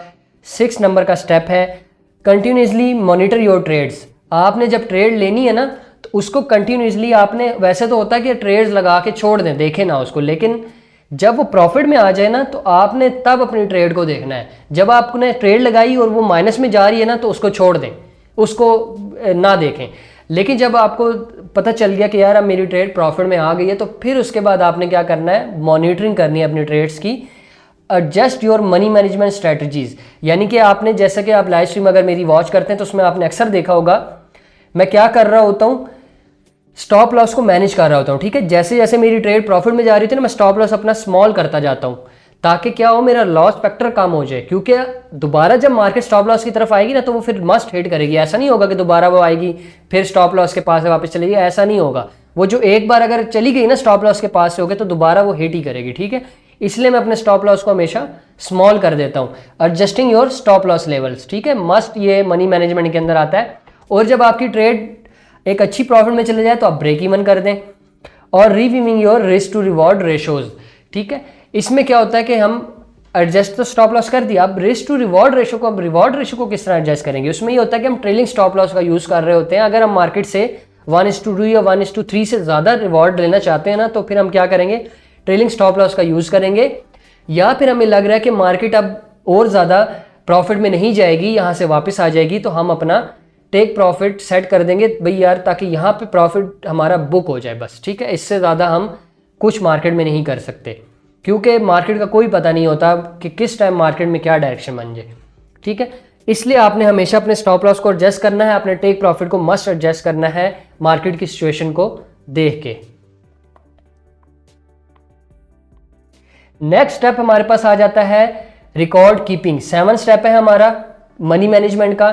6 नंबर का स्टेप है। Continuously monitor your trades. आपने जब ट्रेड लेनी है ना तो उसको कंटिन्यूसली आपने, वैसे तो होता है कि ट्रेड्स लगा के छोड़ दें, देखें ना उसको, लेकिन जब वो प्रॉफिट में आ जाए ना तो आपने तब अपनी ट्रेड को देखना है। जब आपने ट्रेड लगाई और वो माइनस में जा रही है ना तो उसको छोड़ दें, उसको ना देखें। लेकिन जब आपको पता चल गया कि यार अब मेरी ट्रेड प्रॉफिट में आ गई है, तो फिर उसके बाद आपने क्या करना है, मॉनिटरिंग करनी है अपनी ट्रेड्स की। Adjust your money management strategies, यानी कि आपने, जैसे कि आप लाइव स्ट्रीम अगर मेरी वॉच करते हैं तो उसमें आपने अक्सर देखा होगा मैं क्या कर रहा होता हूँ, स्टॉप लॉस को मैनेज कर रहा होता हूँ, ठीक है। जैसे जैसे मेरी ट्रेड प्रॉफिट में जा रही थी ना, मैं स्टॉप लॉस अपना स्मॉल करता जाता हूँ, ताकि क्या हो, मेरा लॉस फैक्टर कम हो जाए। क्योंकि दोबारा जब मार्केट स्टॉप लॉस की तरफ आएगी ना तो वो फिर मस्ट हिट करेगी। ऐसा नहीं होगा कि दोबारा वो आएगी फिर स्टॉप लॉस के पास से वापस चलेगी, ऐसा नहीं होगा। वो जो एक बार अगर चली गई ना स्टॉप लॉस के पास से होकर, तो दोबारा वो हिट ही करेगी, ठीक है। इसलिए मैं अपने स्टॉप लॉस को हमेशा स्मॉल कर देता हूँ। Adjusting your stop loss levels, ठीक है, मस्ट, ये मनी मैनेजमेंट के अंदर आता है। और जब आपकी ट्रेड एक अच्छी प्रॉफिट में चले जाए तो आप ब्रेक इवन कर दें। और reviewing your risk to reward ratios, ठीक है। इसमें क्या होता है कि हम एडजस्ट तो स्टॉप लॉस कर दिया, अब रिस्क टू रिवॉर्ड रेशो को, अब रिवॉर्ड रेशो को किस तरह एडजस्ट करेंगे। उसमें ये होता है कि हम ट्रेलिंग स्टॉप लॉस का यूज़ कर रहे होते हैं। अगर हम मार्केट से 1:2 या 1:3 से ज़्यादा रिवॉर्ड लेना चाहते हैं ना, तो फिर हम क्या करेंगे, ट्रेलिंग स्टॉप लॉस का यूज़ करेंगे। या फिर हमें लग रहा है कि मार्केट अब और ज़्यादा प्रॉफिट में नहीं जाएगी, यहाँ से वापस आ जाएगी, तो हम अपना टेक प्रॉफिट सेट कर देंगे भाई यार, ताकि यहाँ पे प्रॉफिट हमारा बुक हो जाए बस, ठीक है। इससे ज़्यादा हम कुछ मार्केट में नहीं कर सकते, क्योंकि मार्केट का कोई पता नहीं होता कि किस टाइम मार्केट में क्या डायरेक्शन बन जाए, ठीक है। इसलिए आपने हमेशा अपने स्टॉप लॉस को एडजस्ट करना है, अपने टेक प्रॉफिट को मस्ट एडजस्ट करना है मार्केट की सिचुएशन को देख के। नेक्स्ट स्टेप हमारे पास आ जाता है रिकॉर्ड कीपिंग। 7 स्टेप है हमारा मनी मैनेजमेंट का।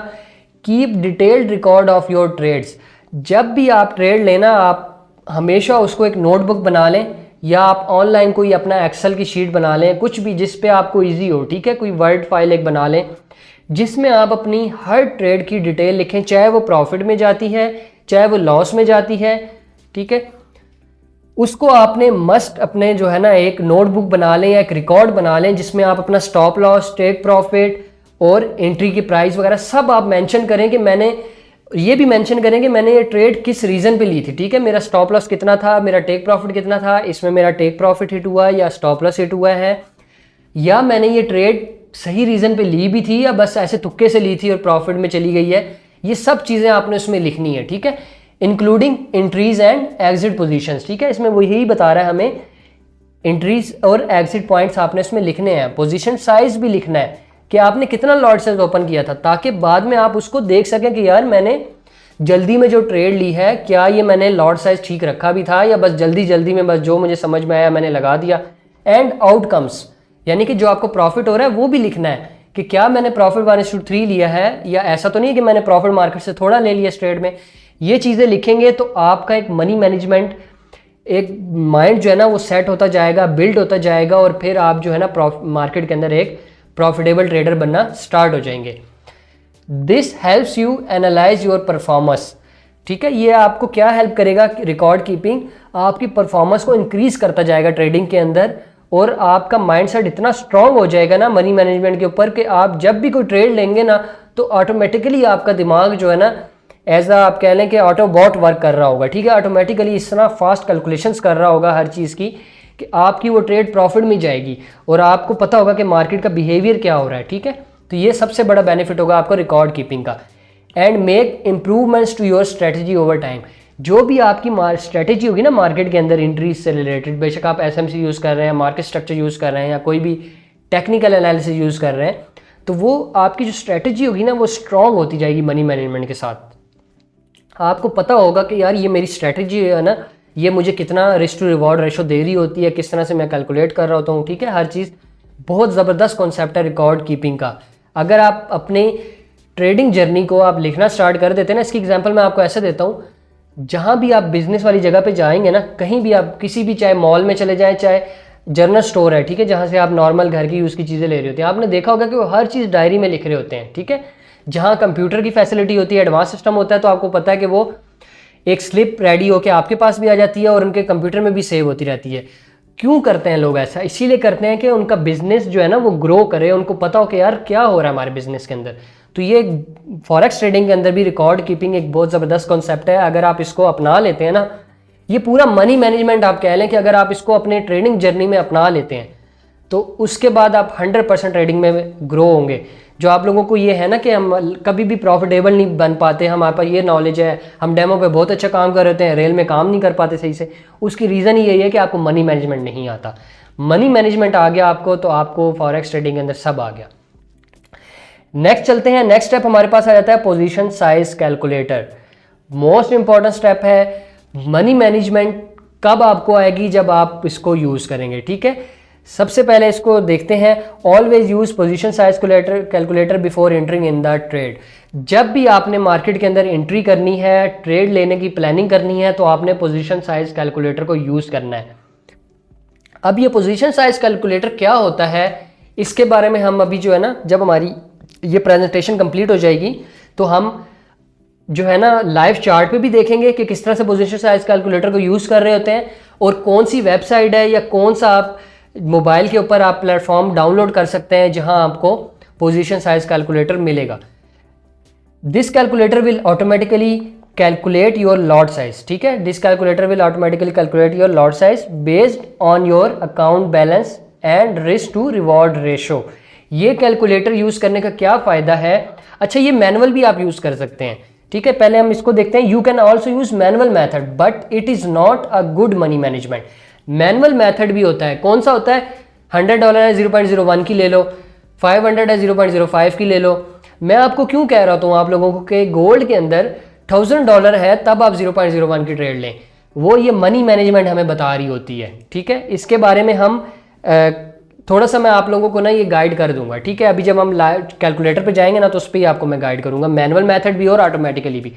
Keep detailed record of your trades. जब भी आप ट्रेड लेना, आप हमेशा उसको एक नोटबुक बना लें, या आप ऑनलाइन कोई अपना एक्सेल की शीट बना लें, कुछ भी जिस पे आपको इजी हो, ठीक है। कोई वर्ड फाइल एक बना लें जिसमें आप अपनी हर ट्रेड की डिटेल लिखें, चाहे वो प्रॉफिट में जाती है चाहे वो लॉस में जाती है, ठीक है। उसको आपने मस्ट अपने जो है ना एक नोटबुक बना लें या एक रिकॉर्ड बना लें, जिसमें आप अपना स्टॉप लॉस, टेक प्रॉफिट और एंट्री की प्राइस वगैरह सब आप मेंशन करें कि मैंने ये भी मेंशन करें कि मैंने ये ट्रेड किस रीज़न पे ली थी, ठीक है। मेरा स्टॉप लॉस कितना था, मेरा टेक प्रॉफिट कितना था, इसमें मेरा टेक प्रॉफिट हिट हुआ या स्टॉप लॉस हिट हुआ है, या मैंने ये ट्रेड सही रीज़न पे ली भी थी या बस ऐसे तुक्के से ली थी और प्रॉफिट में चली गई है। ये सब चीज़ें आपने उसमें लिखनी है, ठीक है। Including entries and exit positions, ठीक है। इसमें वो यही बता रहा है हमें, एंट्रीज और एग्जिट पॉइंट्स आपने इसमें लिखने हैं। पोजीशन साइज भी लिखना है कि आपने कितना लॉट साइज ओपन किया था, ताकि बाद में आप उसको देख सकें कि यार मैंने जल्दी में जो ट्रेड ली है, क्या ये मैंने लॉट साइज ठीक रखा भी था या बस जल्दी जल्दी में बस जो मुझे समझ में आया मैंने लगा दिया। एंड आउटकम्स, यानी कि जो आपको प्रॉफिट हो रहा है वो भी लिखना है कि क्या मैंने प्रॉफिट 1:3 लिया है, या ऐसा तो नहीं है कि मैंने प्रॉफिट मार्केट से थोड़ा ले लिया इस ट्रेड में। ये चीज़ें लिखेंगे तो आपका एक मनी मैनेजमेंट, एक माइंड जो है ना वो सेट होता जाएगा, बिल्ड होता जाएगा, और फिर आप जो है ना मार्केट के अंदर एक प्रॉफिटेबल ट्रेडर बनना स्टार्ट हो जाएंगे। This helps you analyse your performance. ठीक है, ये आपको क्या हेल्प करेगा, रिकॉर्ड कीपिंग आपकी परफॉर्मेंस को इंक्रीज करता जाएगा ट्रेडिंग के अंदर, और आपका माइंडसेट इतना स्ट्रांग हो जाएगा ना मनी मैनेजमेंट के ऊपर कि आप जब भी कोई ट्रेड लेंगे ना तो ऑटोमेटिकली आपका दिमाग जो है ना एज आप कह लें कि ऑटोबॉट वर्क कर रहा होगा। ठीक है, ऑटोमेटिकली इस तरह फास्ट कैलकुलेशंस कर रहा होगा हर चीज़ की कि आपकी वो ट्रेड प्रॉफिट में जाएगी, और आपको पता होगा कि मार्केट का बिहेवियर क्या हो रहा है। ठीक है, तो ये सबसे बड़ा बेनिफिट होगा आपको रिकॉर्ड कीपिंग का। And make improvements to your strategy over time. जो भी आपकी स्ट्रेटजी होगी ना मार्केट के अंदर इंट्रीज से रिलेटेड, बेशक आप एसएमसी यूज़ कर रहे हैं, मार्केट स्ट्रक्चर यूज़ कर रहे हैं, या कोई भी टेक्निकल एनालिसिस यूज़ कर रहे हैं, तो वो आपकी जो स्ट्रेटजी होगी ना वो स्ट्रांग होती जाएगी मनी मैनेजमेंट के साथ। आपको पता होगा कि यार ये मेरी स्ट्रेटजी है ना, ये मुझे कितना रिस्क टू रिवॉर्ड रेशो दे रही होती है, किस तरह से मैं कैलकुलेट कर रहा होता हूँ। ठीक है, हर चीज़ बहुत ज़बरदस्त कॉन्सेप्ट है रिकॉर्ड कीपिंग का। अगर आप अपने ट्रेडिंग जर्नी को आप लिखना स्टार्ट कर देते हैं ना, इसकी एग्जांपल मैं आपको ऐसे देता हूँ, जहाँ भी आप बिजनेस वाली जगह पे जाएंगे ना, कहीं भी आप किसी भी, चाहे मॉल में चले जाएं, चाहे जनरल स्टोर है, ठीक है, जहाँ से आप नॉर्मल घर की यूज़ की चीज़ें ले रहे होते हैं, आपने देखा होगा कि वो हर चीज़ डायरी में लिख रहे होते हैं। ठीक है, जहाँ कंप्यूटर की फैसिलिटी होती है, एडवांस सिस्टम होता है, तो आपको पता है कि वो एक स्लिप रेडी होकर आपके पास भी आ जाती है और उनके कंप्यूटर में भी सेव होती रहती है। क्यों करते हैं लोग ऐसा? इसीलिए करते हैं कि उनका बिजनेस जो है ना वो ग्रो करे, उनको पता हो कि यार क्या हो रहा है हमारे बिजनेस के अंदर। तो ये फॉरेक्स ट्रेडिंग के अंदर भी रिकॉर्ड कीपिंग एक बहुत ज़बरदस्त कॉन्सेप्ट है। अगर आप इसको अपना लेते हैं ना, ये पूरा मनी मैनेजमेंट आप कह लें कि अगर आप इसको अपने ट्रेडिंग जर्नी में अपना लेते हैं तो उसके बाद आप 100% ट्रेडिंग में ग्रो होंगे। जो आप लोगों को ये है ना कि हम कभी भी प्रॉफिटेबल नहीं बन पाते, हमारे पास ये नॉलेज है, हम डेमो पे बहुत अच्छा काम कर रहे हैं, रेल में काम नहीं कर पाते सही से, उसकी रीज़न ही यही है कि आपको मनी मैनेजमेंट नहीं आता। मनी मैनेजमेंट आ गया आपको तो आपको फॉरेक्स ट्रेडिंग के अंदर सब आ गया। नेक्स्ट चलते हैं, नेक्स्ट स्टेप हमारे पास आ जाता है position size calculator. Most important step है। मनी मैनेजमेंट कब आपको आएगी? जब आप इसको यूज़ करेंगे। ठीक है, सबसे पहले इसको देखते हैं। Always use position size calculator before entering in the trade. जब भी आपने मार्केट के अंदर एंट्री करनी है, ट्रेड लेने की प्लानिंग करनी है, तो आपने पोजीशन साइज कैलकुलेटर को यूज़ करना है। अब ये पोजीशन साइज कैलकुलेटर क्या होता है, इसके बारे में हम अभी जो है ना, जब हमारी ये प्रेजेंटेशन कंप्लीट हो जाएगी तो हम जो है ना लाइव चार्ट पे भी देखेंगे कि किस तरह से पोजीशन साइज कैलकुलेटर को यूज़ कर रहे होते हैं, और कौन सी वेबसाइट है या कौन सा आप मोबाइल के ऊपर आप प्लेटफॉर्म डाउनलोड कर सकते हैं जहां आपको पोजीशन साइज कैलकुलेटर मिलेगा। This calculator will automatically calculate your lot size. ठीक है, this calculator will automatically calculate your lot size based on your account balance and risk to reward ratio. ये calculator use करने का क्या फायदा है? अच्छा, ये मैनुअल भी आप यूज कर सकते हैं। ठीक है, पहले हम इसको देखते हैं। You can also use manual method but it is not a good money management. Manual method भी होता है। कौन सा होता है? $100 है 0.01 की ले लो, 500 है 0.05 की ले लो। मैं आपको क्यों कह रहा हूँ आप लोगों को कि गोल्ड के अंदर $1000 है तब आप 0.01 की ट्रेड लें, वो ये मनी मैनेजमेंट हमें बता रही होती है। ठीक है, इसके बारे में हम थोड़ा सा मैं आप लोगों को ना ये गाइड कर दूंगा। ठीक है, अभी जब हम लाइव कैलकुलेटर पे जाएंगे ना तो उस पर ही आपको मैं गाइड करूंगा, मैनुअल मेथड भी और ऑटोमेटिकली भी।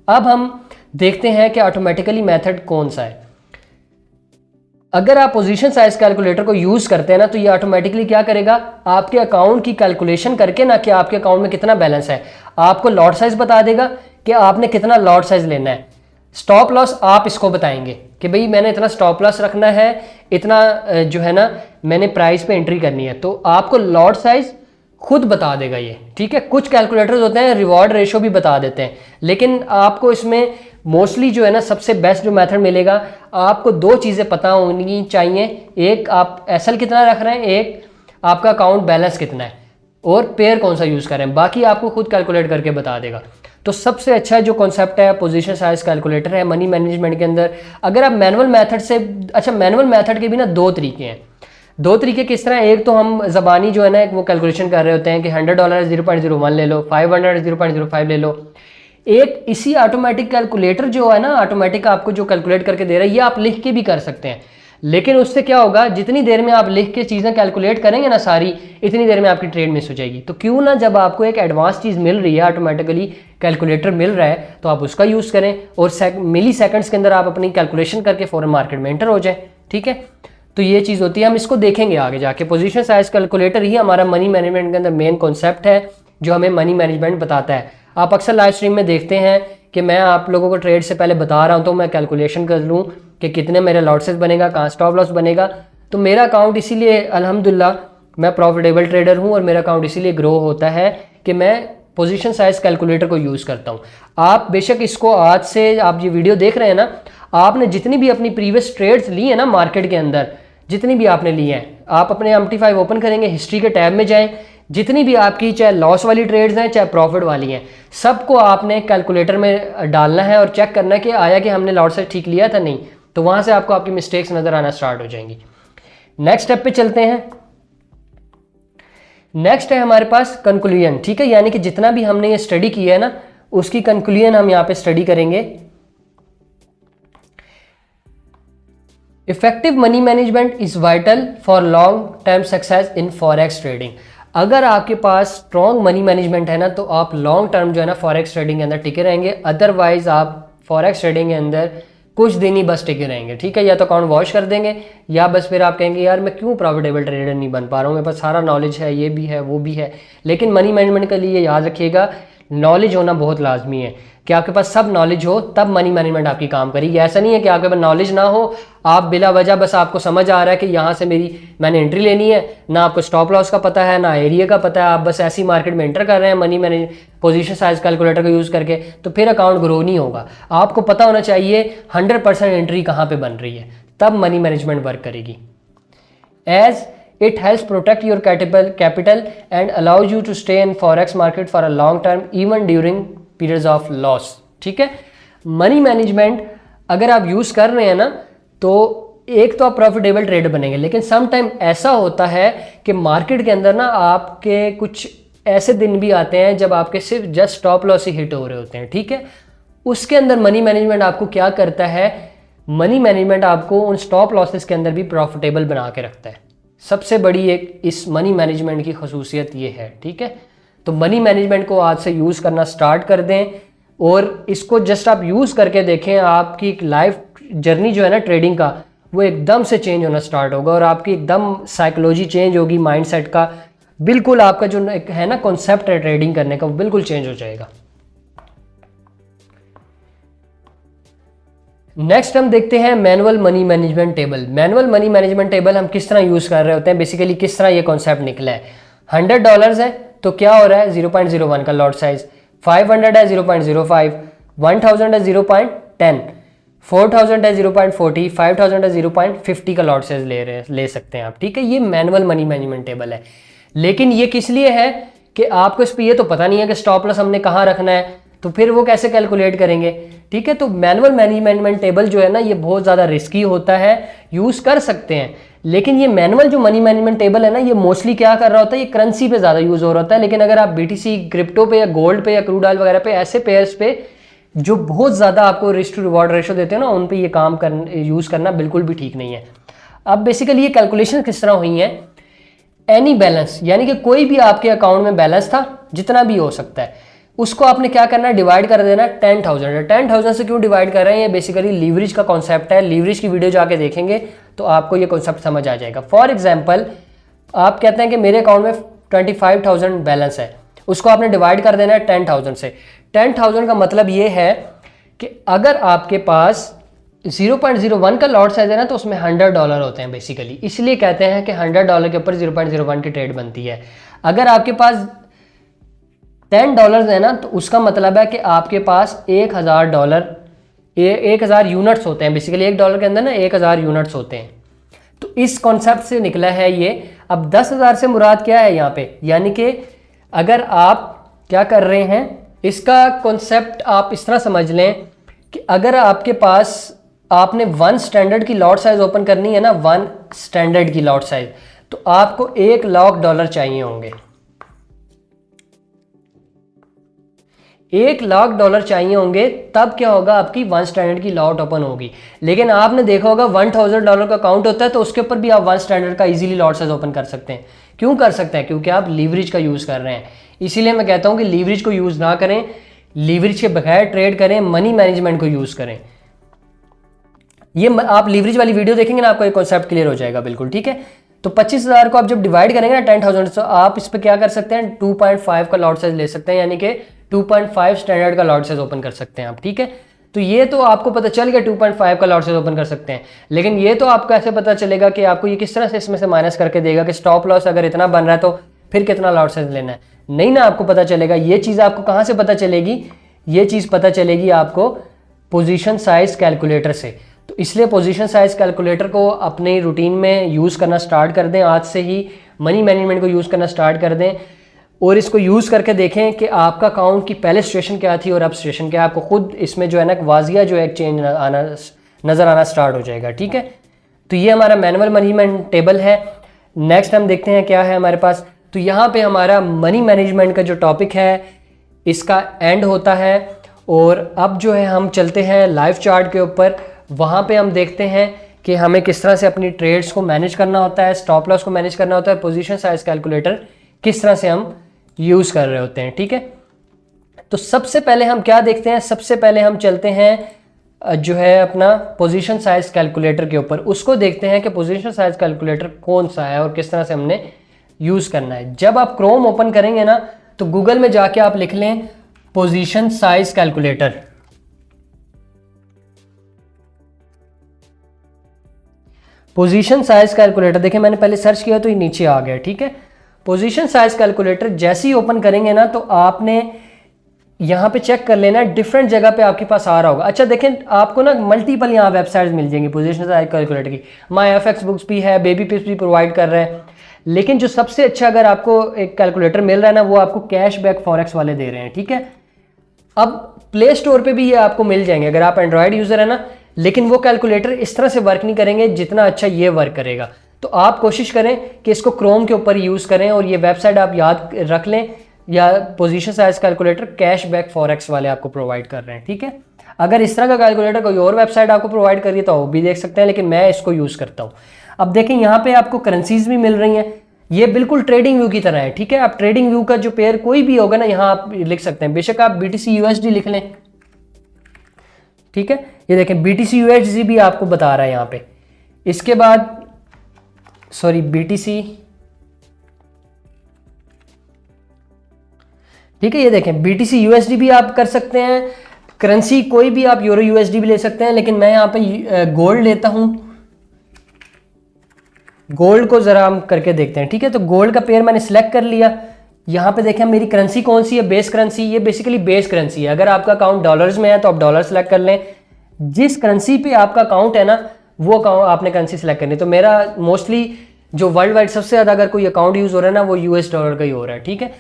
अब हम देखते हैं कि ऑटोमेटिकली मेथड कौन सा है। अगर आप पोजीशन साइज कैलकुलेटर को यूज करते हैं ना तो ये ऑटोमेटिकली क्या करेगा, आपके अकाउंट की कैलकुलेशन करके ना कि आपके अकाउंट में कितना बैलेंस है, आपको लॉट साइज बता देगा कि आपने कितना लॉट साइज लेना है। स्टॉप लॉस आप इसको बताएंगे कि भाई मैंने इतना स्टॉप लॉस रखना है, इतना जो है ना मैंने प्राइस पे एंट्री करनी है, तो आपको लॉट साइज खुद बता देगा ये। ठीक है, कुछ कैलकुलेटर्स होते हैं रिवॉर्ड रेशो भी बता देते हैं, लेकिन आपको इसमें मोस्टली जो है ना सबसे बेस्ट जो मेथड मिलेगा, आपको दो चीज़ें पता होनी चाहिए। एक आप एसएल कितना रख रहे हैं, एक आपका अकाउंट बैलेंस कितना है, और पेयर कौन सा यूज़ कर रहे हैं, बाकी आपको खुद कैलकुलेट करके बता देगा। तो सबसे अच्छा जो कॉन्सेप्ट है पोजीशन साइज कैलकुलेटर है मनी मैनेजमेंट के अंदर। अगर आप मैनुअल मेथड से, अच्छा मैनुअल मेथड के भी ना दो तरीके हैं। दो तरीके किस तरह? एक तो हम ज़बानी जो है ना वो कैलकुलेशन कर रहे होते हैं कि $100 0.01 ले लो, 500 0.05 ले लो। एक इसी ऑटोमेटिक कैलकुलेटर जो है ना, ऑटोमेटिक आपको जो कैलकुलेट करके दे रहा है, ये आप लिख के भी कर सकते हैं, लेकिन उससे क्या होगा, जितनी देर में आप लिख के चीज़ें कैलकुलेट करेंगे ना सारी, इतनी देर में आपकी ट्रेड मिस हो जाएगी। तो क्यों ना, जब आपको एक एडवांस चीज़ मिल रही है, ऑटोमेटिकली कैलकुलेटर मिल रहा है, तो आप उसका यूज़ करें और मिली सेकंड्स के अंदर आप अपनी कैलकुलेशन करके फ़ौरन मार्केट में एंटर हो जाए। ठीक है, तो ये चीज़ होती है, हम इसको देखेंगे आगे जाके। पोजीशन साइज कैलकुलेटर ही हमारा मनी मैनेजमेंट के अंदर मेन कॉन्सेप्ट है, जो हमें मनी मैनेजमेंट बताता है। आप अक्सर लाइव स्ट्रीम में देखते हैं कि मैं आप लोगों को ट्रेड से पहले बता रहा हूं, तो मैं कैलकुलेशन कर लूं कि कितने मेरे लॉसेस बनेगा, कहाँ स्टॉप लॉस बनेगा। तो मेरा अकाउंट इसीलिए अल्हम्दुलिल्लाह मैं प्रॉफिटेबल ट्रेडर हूं, और मेरा अकाउंट इसीलिए ग्रो होता है कि मैं पोजीशन साइज कैलकुलेटर को यूज़ करता हूं। आप बेशक इसको आज से आप ये वीडियो देख रहे हैं ना, आपने जितनी भी अपनी प्रीवियस ट्रेड्स ली है ना मार्केट के अंदर, जितनी भी आपने ली हैं, आप अपने MT5 ओपन करेंगे, हिस्ट्री के टैब में जाएं, जितनी भी आपकी चाहे लॉस वाली ट्रेड्स हैं चाहे प्रॉफिट वाली हैं, सबको आपने कैलकुलेटर में डालना है और चेक करना है कि आया कि हमने लॉट से ठीक लिया था, नहीं तो वहां से आपको आपकी मिस्टेक्स नजर आना स्टार्ट हो जाएंगी। नेक्स्ट स्टेप पे चलते हैं। नेक्स्ट है हमारे पास कंक्लूजन। ठीक है, यानी कि जितना भी हमने ये स्टडी किया है ना, उसकी कंक्लूजन हम यहाँ पे स्टडी करेंगे। Effective money management is vital for long term success in forex trading. अगर आपके पास स्ट्रॉन्ग मनी मैनेजमेंट है ना, तो आप लॉन्ग टर्म जो है ना फॉरेक्स ट्रेडिंग के अंदर टिके रहेंगे। अदरवाइज आप फॉरेक्स ट्रेडिंग के अंदर कुछ दिन ही बस टिके रहेंगे। ठीक है, या तो अकाउंट वॉश कर देंगे, या बस फिर आप कहेंगे यार मैं क्यों प्रॉफिटेबल ट्रेडर नहीं बन पा रहा हूँ, मेरे पास सारा नॉलेज है, ये भी है वो भी है। लेकिन मनी मैनेजमेंट के लिए याद रखिएगा, नॉलेज होना बहुत लाजमी है कि आपके पास सब नॉलेज हो, तब मनी मैनेजमेंट आपकी काम करेगी। ऐसा नहीं है कि आपके पास नॉलेज ना हो, आप बिला वजह बस आपको समझ आ रहा है कि यहाँ से मैंने एंट्री लेनी है, ना आपको स्टॉप लॉस का पता है ना एरिया का पता है, आप बस ऐसी मार्केट में एंटर कर रहे हैं money manage position size calculator का यूज़ करके, तो फिर अकाउंट ग्रो नहीं होगा। आपको पता होना चाहिए 100% एंट्री कहाँ पर बन रही है, तब मनी मैनेजमेंट वर्क करेगी। As it helps protect your capital and allows you to stay in forex market for a long term even during periods of loss। ठीक है, मनी मैनेजमेंट अगर आप यूज कर रहे हैं ना, तो एक तो आप प्रॉफिटेबल ट्रेडर बनेंगे, लेकिन सम टाइम ऐसा होता है कि मार्केट के अंदर ना आपके कुछ ऐसे दिन भी आते हैं जब आपके सिर्फ जस्ट स्टॉप लॉस ही हिट हो रहे होते हैं। ठीक है, उसके अंदर मनी मैनेजमेंट आपको क्या करता है, मनी मैनेजमेंट आपको उन स्टॉप लॉसेस के अंदर भी प्रॉफिटेबल बना के रखता है। सबसे बड़ी एक इस मनी मैनेजमेंट की खसूसियत ये है। ठीक है, तो मनी मैनेजमेंट को आज से यूज़ करना स्टार्ट कर दें, और इसको जस्ट आप यूज़ करके देखें, आपकी लाइफ जर्नी जो है ना ट्रेडिंग का, वो एकदम से चेंज होना स्टार्ट होगा, और आपकी एकदम साइकोलॉजी चेंज होगी, माइंडसेट का बिल्कुल, आपका जो है ना कॉन्सेप्ट है ट्रेडिंग करने का, वो बिल्कुल चेंज हो जाएगा। नेक्स्ट हम देखते हैं manual money management table. Manual money management table हम किस तरह यूज़ कर रहे होते हैं, बेसिकली किस तरह ये कॉन्सेप्ट निकला है। $100 है तो क्या हो रहा है 0.01 का लॉट साइज, 500 है 0.05, 1000 है 0.10, 4000 है 0.40, 5000 है 0.50 का लॉट साइज ले सकते हैं आप। ठीक है, ये मैनुअल मनी मैनेजमेंट टेबल है। लेकिन ये किस लिए है कि आपको इस पर ये तो पता नहीं है कि स्टॉप लॉस हमने कहाँ रखना है, तो फिर वो कैसे कैलकुलेट करेंगे। ठीक है, तो मैनुअल मनी मैनेजमेंट टेबल जो है ना, ये बहुत ज़्यादा रिस्की होता है, यूज़ कर सकते हैं, लेकिन ये मैनुअल जो मनी मैनेजमेंट टेबल है ना, ये मोस्टली क्या कर रहा होता है, ये करेंसी पे ज़्यादा यूज़ हो रहा होता है। लेकिन अगर आप BTC क्रिप्टो पे या गोल्ड पे या क्रूड ऑयल वगैरह पे, ऐसे पेयर्स पे जो बहुत ज़्यादा आपको रिस्क टू रिवॉर्ड रेशो देते हैं ना, उन पे ये काम यूज़ करना बिल्कुल भी ठीक नहीं है। अब बेसिकली ये कैलकुलेशन किस तरह हुई है, एनी बैलेंस, यानी कि कोई भी आपके अकाउंट में बैलेंस था, जितना भी हो सकता है, उसको आपने क्या करना है, डिवाइड कर देना 10,000। 10,000 से क्यों डिवाइड कर रहे हैं, ये बेसिकली लीवरेज का कॉन्सेप्ट है। लीवरेज की वीडियो जाके देखेंगे तो आपको ये कॉन्सेप्ट समझ आ जाएगा। फॉर एग्जांपल, आप कहते हैं कि मेरे अकाउंट में 25,000 बैलेंस है, उसको आपने डिवाइड कर देना है 10,000 से। 10,000 का मतलब ये है कि अगर आपके पास 0.01 का लॉट साइज है ना, तो उसमें $100 होते हैं बेसिकली, इसलिए कहते हैं कि $100 के ऊपर 0.01 की ट्रेड बनती है। अगर आपके पास $10 है ना, तो उसका मतलब है कि आपके पास $1,000 1000 यूनिट्स होते हैं। बेसिकली $1 के अंदर ना 1000 यूनिट्स होते हैं। तो इस कॉन्सेप्ट से निकला है ये। अब 10,000 से मुराद क्या है यहाँ पे, यानी कि अगर आप क्या कर रहे हैं, इसका कॉन्सेप्ट आप इस तरह समझ लें कि अगर आपके पास आपने 1 स्टैंडर्ड की लॉट साइज ओपन करनी है ना, 1 स्टैंडर्ड की लॉट साइज, तो आपको $1 लाख चाहिए होंगे। $1,00,000 चाहिए होंगे तब क्या होगा, आपकी 1 स्टैंडर्ड की लॉट ओपन होगी। लेकिन आपने देखा होगा $1,000 का अकाउंट होता है तो उसके ऊपर भी आप 1 स्टैंडर्ड का इजीली लॉट साइज ओपन कर सकते हैं। क्यों कर सकते हैं? क्योंकि आप लीवरेज का यूज़ कर रहे हैं। इसीलिए मैं कहता हूँ कि लीवरेज को यूज़ ना करें, लीवरेज के बगैर ट्रेड करें, मनी मैनेजमेंट को यूज़ करें। ये आप लीवरेज वाली वीडियो देखेंगे ना, आपको एक कॉन्सेप्ट क्लियर हो जाएगा बिल्कुल, ठीक है। तो 25,000 को आप जब डिवाइड करेंगे ना 10,000, तो आप इस पर क्या कर सकते हैं, 2.5 का लॉट साइज ले सकते हैं, यानी कि 2.5 स्टैंडर्ड का लॉट साइज ओपन कर सकते हैं आप, ठीक है। तो ये तो आपको पता चल गया 2.5 का लॉट साइज ओपन कर सकते हैं। लेकिन ये तो आपको ऐसे पता चलेगा कि आपको ये किस तरह से इसमें से माइनस करके देगा कि स्टॉप लॉस अगर इतना बन रहा है तो फिर कितना लॉट साइज लेना है, नहीं ना आपको पता चलेगा। ये चीज़ आपको कहाँ से पता चलेगी? ये चीज़ पता चलेगी आपको पोजीशन साइज कैलकुलेटर से। तो इसलिए पोजीशन साइज कैलकुलेटर को अपने रूटीन में यूज़ करना स्टार्ट कर दें, आज से ही मनी मैनेजमेंट को यूज़ करना स्टार्ट कर दें और इसको यूज़ करके देखें कि आपका अकाउंट की पहले सिचुएशन क्या थी और अब सिचुएशन क्या है। आपको खुद इसमें जो है ना वाजिया जो है एक चेंज नज़र आना स्टार्ट हो जाएगा, ठीक है। तो ये हमारा मैनुअल मैनेजमेंट टेबल है। नेक्स्ट हम देखते हैं क्या है हमारे पास। तो यहाँ पे हमारा मनी मैनेजमेंट का जो टॉपिक है इसका एंड होता है और अब जो है हम चलते हैं लाइव चार्ट के ऊपर। वहाँ पे हम देखते हैं कि हमें किस तरह से अपनी ट्रेड्स को मैनेज करना होता है, स्टॉप लॉस को मैनेज करना होता है, पोजीशन साइज कैलकुलेटर किस तरह से हम यूज़ कर रहे होते हैं, ठीक है। तो सबसे पहले हम क्या देखते हैं, सबसे पहले हम चलते हैं जो है अपना पोजीशन साइज कैलकुलेटर के ऊपर। उसको देखते हैं कि पोजीशन साइज कैलकुलेटर कौन सा है और किस तरह से हमने यूज़ करना है। जब आप क्रोम ओपन करेंगे ना तो गूगल में जाके आप लिख लें position size calculator. Position size calculator देखिए मैंने पहले सर्च किया तो ये नीचे आ गया, ठीक है। पोजीशन साइज कैलकुलेटर जैसे ही ओपन करेंगे ना तो आपने यहाँ पे चेक कर लेना, डिफरेंट जगह पे आपके पास आ रहा होगा। अच्छा देखें, आपको ना मल्टीपल यहाँ वेबसाइट्स मिल जाएंगी पोजीशन साइज कैलकुलेटर की। माई FX बुक्स भी है, बेबी पिप्स भी प्रोवाइड कर रहे हैं। लेकिन जो सबसे अच्छा अगर आपको एक कैलकुलेटर मिल रहा है ना वो आपको कैशबैक फॉरेक्स वाले दे रहे हैं, ठीक है। अब प्ले स्टोर पे भी ये आपको मिल जाएंगे अगर आप एंड्रॉयड यूज़र है ना, लेकिन वो कैलकुलेटर इस तरह से वर्क नहीं करेंगे जितना अच्छा ये वर्क करेगा। तो आप कोशिश करें कि इसको क्रोम के ऊपर यूज़ करें और ये वेबसाइट आप याद रख लें, या position size calculator cashback forex वाले आपको प्रोवाइड कर रहे हैं, ठीक है। अगर इस तरह का कैलकुलेटर कोई और वेबसाइट आपको प्रोवाइड कर रही है तो वो भी देख सकते हैं, लेकिन मैं इसको यूज़ करता हूँ। अब देखें यहाँ पे आपको करेंसीज भी मिल रही हैं, ये बिल्कुल ट्रेडिंग व्यू की तरह है, ठीक है। आप ट्रेडिंग व्यू का जो पेयर कोई भी होगा ना यहाँ आप लिख सकते हैं, बेशक आप BTC USD लिख लें, ठीक है। ये देखें BTC USD भी आपको बता रहा है यहाँ पे। इसके बाद सॉरी BTC, ठीक है। ये देखें BTC USD भी आप कर सकते हैं, करेंसी कोई भी आप यूरो USD भी ले सकते हैं, लेकिन मैं यहाँ पे गोल्ड लेता हूँ। गोल्ड को जरा हम करके देखते हैं, ठीक है। तो गोल्ड का पेयर मैंने सिलेक्ट कर लिया। यहाँ पे देखें मेरी करेंसी कौन सी है, बेस करेंसी। ये बेसिकली बेस करेंसी है। अगर आपका अकाउंट डॉलर्स में है तो आप डॉलर सेलेक्ट कर लें। जिस करेंसी पे आपका अकाउंट है ना वो अकाउंट आपने करेंसी सेलेक्ट करनी। तो मेरा मोस्टली जो वर्ल्ड वाइड सबसे ज़्यादा अगर कोई अकाउंट यूज़ हो रहा है ना वो US डॉलर का ही हो रहा है, ठीक है,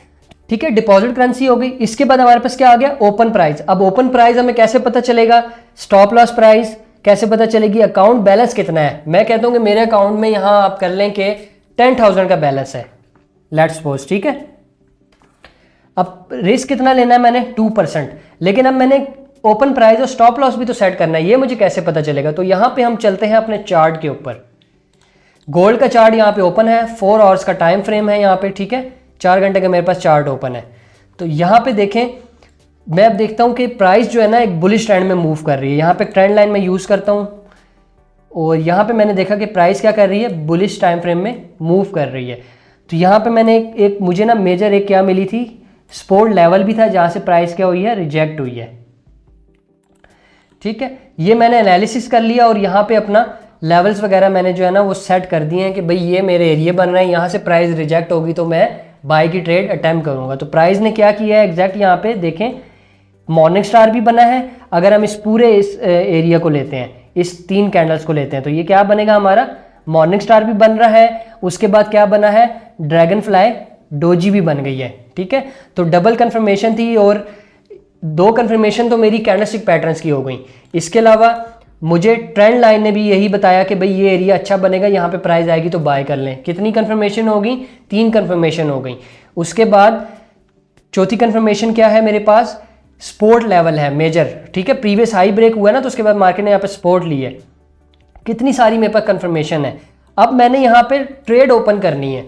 ठीक है। डिपॉजिट करेंसी हो गई। इसके बाद हमारे पास क्या आ गया, ओपन प्राइस। अब ओपन प्राइस हमें कैसे पता चलेगा, स्टॉप लॉस प्राइस कैसे पता चलेगी, अकाउंट बैलेंस कितना है। मैं कहता हूं कि मेरे अकाउंट में यहां आप कर लें कि 10,000 का बैलेंस है, लेट्स सपोज, ठीक है। अब रिस्क कितना लेना है मैंने 2%, लेकिन अब मैंने ओपन प्राइस और स्टॉप लॉस भी तो सेट करना है। ये मुझे कैसे पता चलेगा, तो यहां पे हम चलते हैं अपने चार्ट के ऊपर। गोल्ड का चार्ट यहाँ पे ओपन है, 4 आवर्स का टाइम फ्रेम है यहाँ पे, ठीक है। 4 घंटे का मेरे पास चार्ट ओपन है। तो यहाँ पे देखें, मैं अब देखता हूँ कि प्राइस जो है ना एक बुलिश ट्रेंड में मूव कर रही है। यहाँ पे ट्रेंड लाइन में यूज़ करता हूँ और यहाँ पे मैंने देखा कि प्राइस क्या कर रही है, बुलिश टाइम फ्रेम में मूव कर रही है। तो यहाँ पे मैंने एक मुझे ना मेजर एक क्या मिली थी, सपोर्ट लेवल भी था जहाँ से प्राइस क्या हुई है, रिजेक्ट हुई है, ठीक है। ये मैंने एनालिसिस कर लिया और यहाँ पे अपना लेवल्स वगैरह मैंने जो है ना वो सेट कर दिए हैं कि भाई ये मेरे एरिया बन रहे हैं, यहाँ से प्राइस रिजेक्ट होगी तो मैं बाय की ट्रेड अटेम्प्ट करूँगा। तो प्राइस ने क्या किया है एग्जैक्ट यहाँ पे देखें, मॉर्निंग स्टार भी बना है। अगर हम इस पूरे इस एरिया को लेते हैं, इस 3 कैंडल्स को लेते हैं, तो ये क्या बनेगा हमारा, मॉर्निंग स्टार भी बन रहा है। उसके बाद क्या बना है, ड्रैगन फ्लाई डोजी भी बन गई है, ठीक है। तो डबल कंफर्मेशन थी और 2 कंफर्मेशन तो मेरी कैंडलस्टिक पैटर्न्स की हो गई। इसके अलावा मुझे ट्रेंड लाइन ने भी यही बताया कि भाई ये एरिया अच्छा बनेगा, यहाँ पे प्राइस आएगी तो बाय कर लें। कितनी कंफर्मेशन हो गई, 3 कंफर्मेशन हो गई। उसके बाद चौथी कंफर्मेशन क्या है मेरे पास, सपोर्ट लेवल है मेजर, ठीक है, प्रीवियस हाई ब्रेक हुआ है ना, तो उसके बाद मार्केट ने यहाँ पे सपोर्ट ली है। कितनी सारी मेरे पास कंफर्मेशन है। अब मैंने यहाँ पे ट्रेड ओपन करनी है।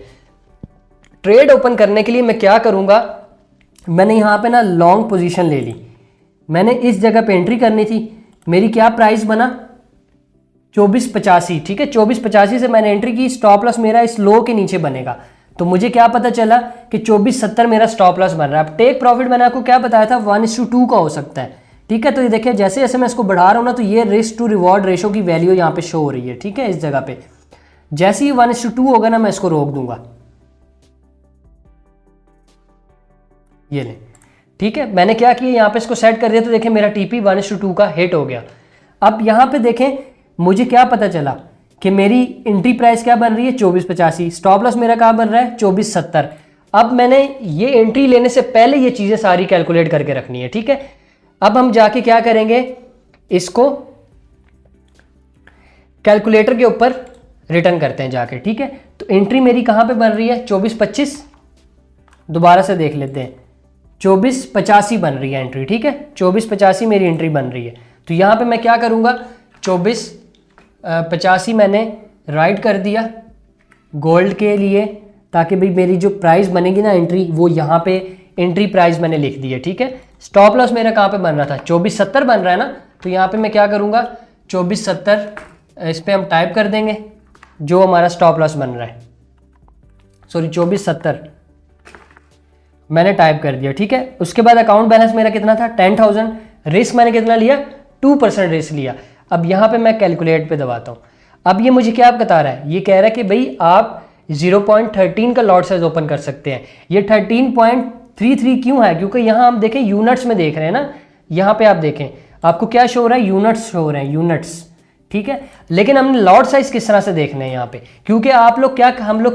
ट्रेड ओपन करने के लिए मैं क्या करूँगा, मैंने यहाँ पे ना लॉन्ग पोजीशन ले ली। मैंने इस जगह पे एंट्री करनी थी। मेरी क्या प्राइस बना 24.85, ठीक है, 24.85 से मैंने एंट्री की। स्टॉप लॉस मेरा इस लो के नीचे बनेगा, तो मुझे क्या पता चला कि 24.70 मेरा स्टॉप लॉस बन रहा है। अब टेक प्रॉफिट मैंने आपको क्या बताया था 1:2 का हो सकता है, ठीक है। तो ये देखिए जैसे जैसे मैं इसको बढ़ा रहा हूँ ना, तो ये रिस्क टू रिवॉर्ड रेशो की वैल्यू यहाँ पे शो हो रही है, ठीक है। इस जगह पे जैसे ही 1:2 होगा ना, मैं इसको रोक दूंगा, ये ले, ठीक है। मैंने क्या किया यहाँ पे इसको सेट कर दिया, तो देखें मेरा टीपी 1:2 का हिट हो गया। अब यहाँ पे देखें मुझे क्या पता चला कि मेरी एंट्री प्राइस क्या बन रही है 24.85, स्टॉप लॉस मेरा कहाँ बन रहा है 24.70। अब मैंने ये एंट्री लेने से पहले ये चीज़ें सारी कैलकुलेट करके रखनी है, ठीक है। अब हम जाके क्या करेंगे, इसको कैलकुलेटर के ऊपर रिटर्न करते हैं जाके, ठीक है। तो एंट्री मेरी कहाँ पे बन रही है 24.25, दोबारा से देख लेते हैं, 24.85 बन रही है एंट्री, ठीक है। 24.85 मेरी एंट्री बन रही है। तो यहाँ पे मैं क्या करूँगा 24.85 मैंने राइट कर दिया गोल्ड के लिए, ताकि भाई मेरी जो प्राइस बनेगी ना एंट्री, वो यहाँ पे एंट्री प्राइस मैंने लिख दी है, ठीक है। स्टॉप लॉस मेरा कहाँ पे बन रहा था 24.70 बन रहा है ना, तो यहाँ पे मैं क्या करूँगा 24.70 इस पर हम टाइप कर देंगे जो हमारा स्टॉप लॉस बन रहा है, सॉरी 24.70 मैंने टाइप कर दिया, ठीक है। उसके बाद अकाउंट बैलेंस मेरा कितना था 10,000, रिस्क मैंने कितना लिया 2% रिस्क लिया। अब यहाँ पे मैं कैलकुलेट पे दबाता हूँ। अब ये मुझे क्या बता रहा है, ये कह रहा है कि भाई आप 0.13 का लॉट साइज ओपन कर सकते हैं। ये 13.33 क्यों है, क्योंकि यहाँ हम देखें यूनिट्स में देख रहे हैं ना, यहाँ पे आप देखें आपको क्या शो हो रहा है, यूनिट्स शो हो रहे हैं, यूनिट्स, ठीक है। लेकिन हमने लॉट साइज किस तरह से देखना है यहाँ पे, क्योंकि हम लोग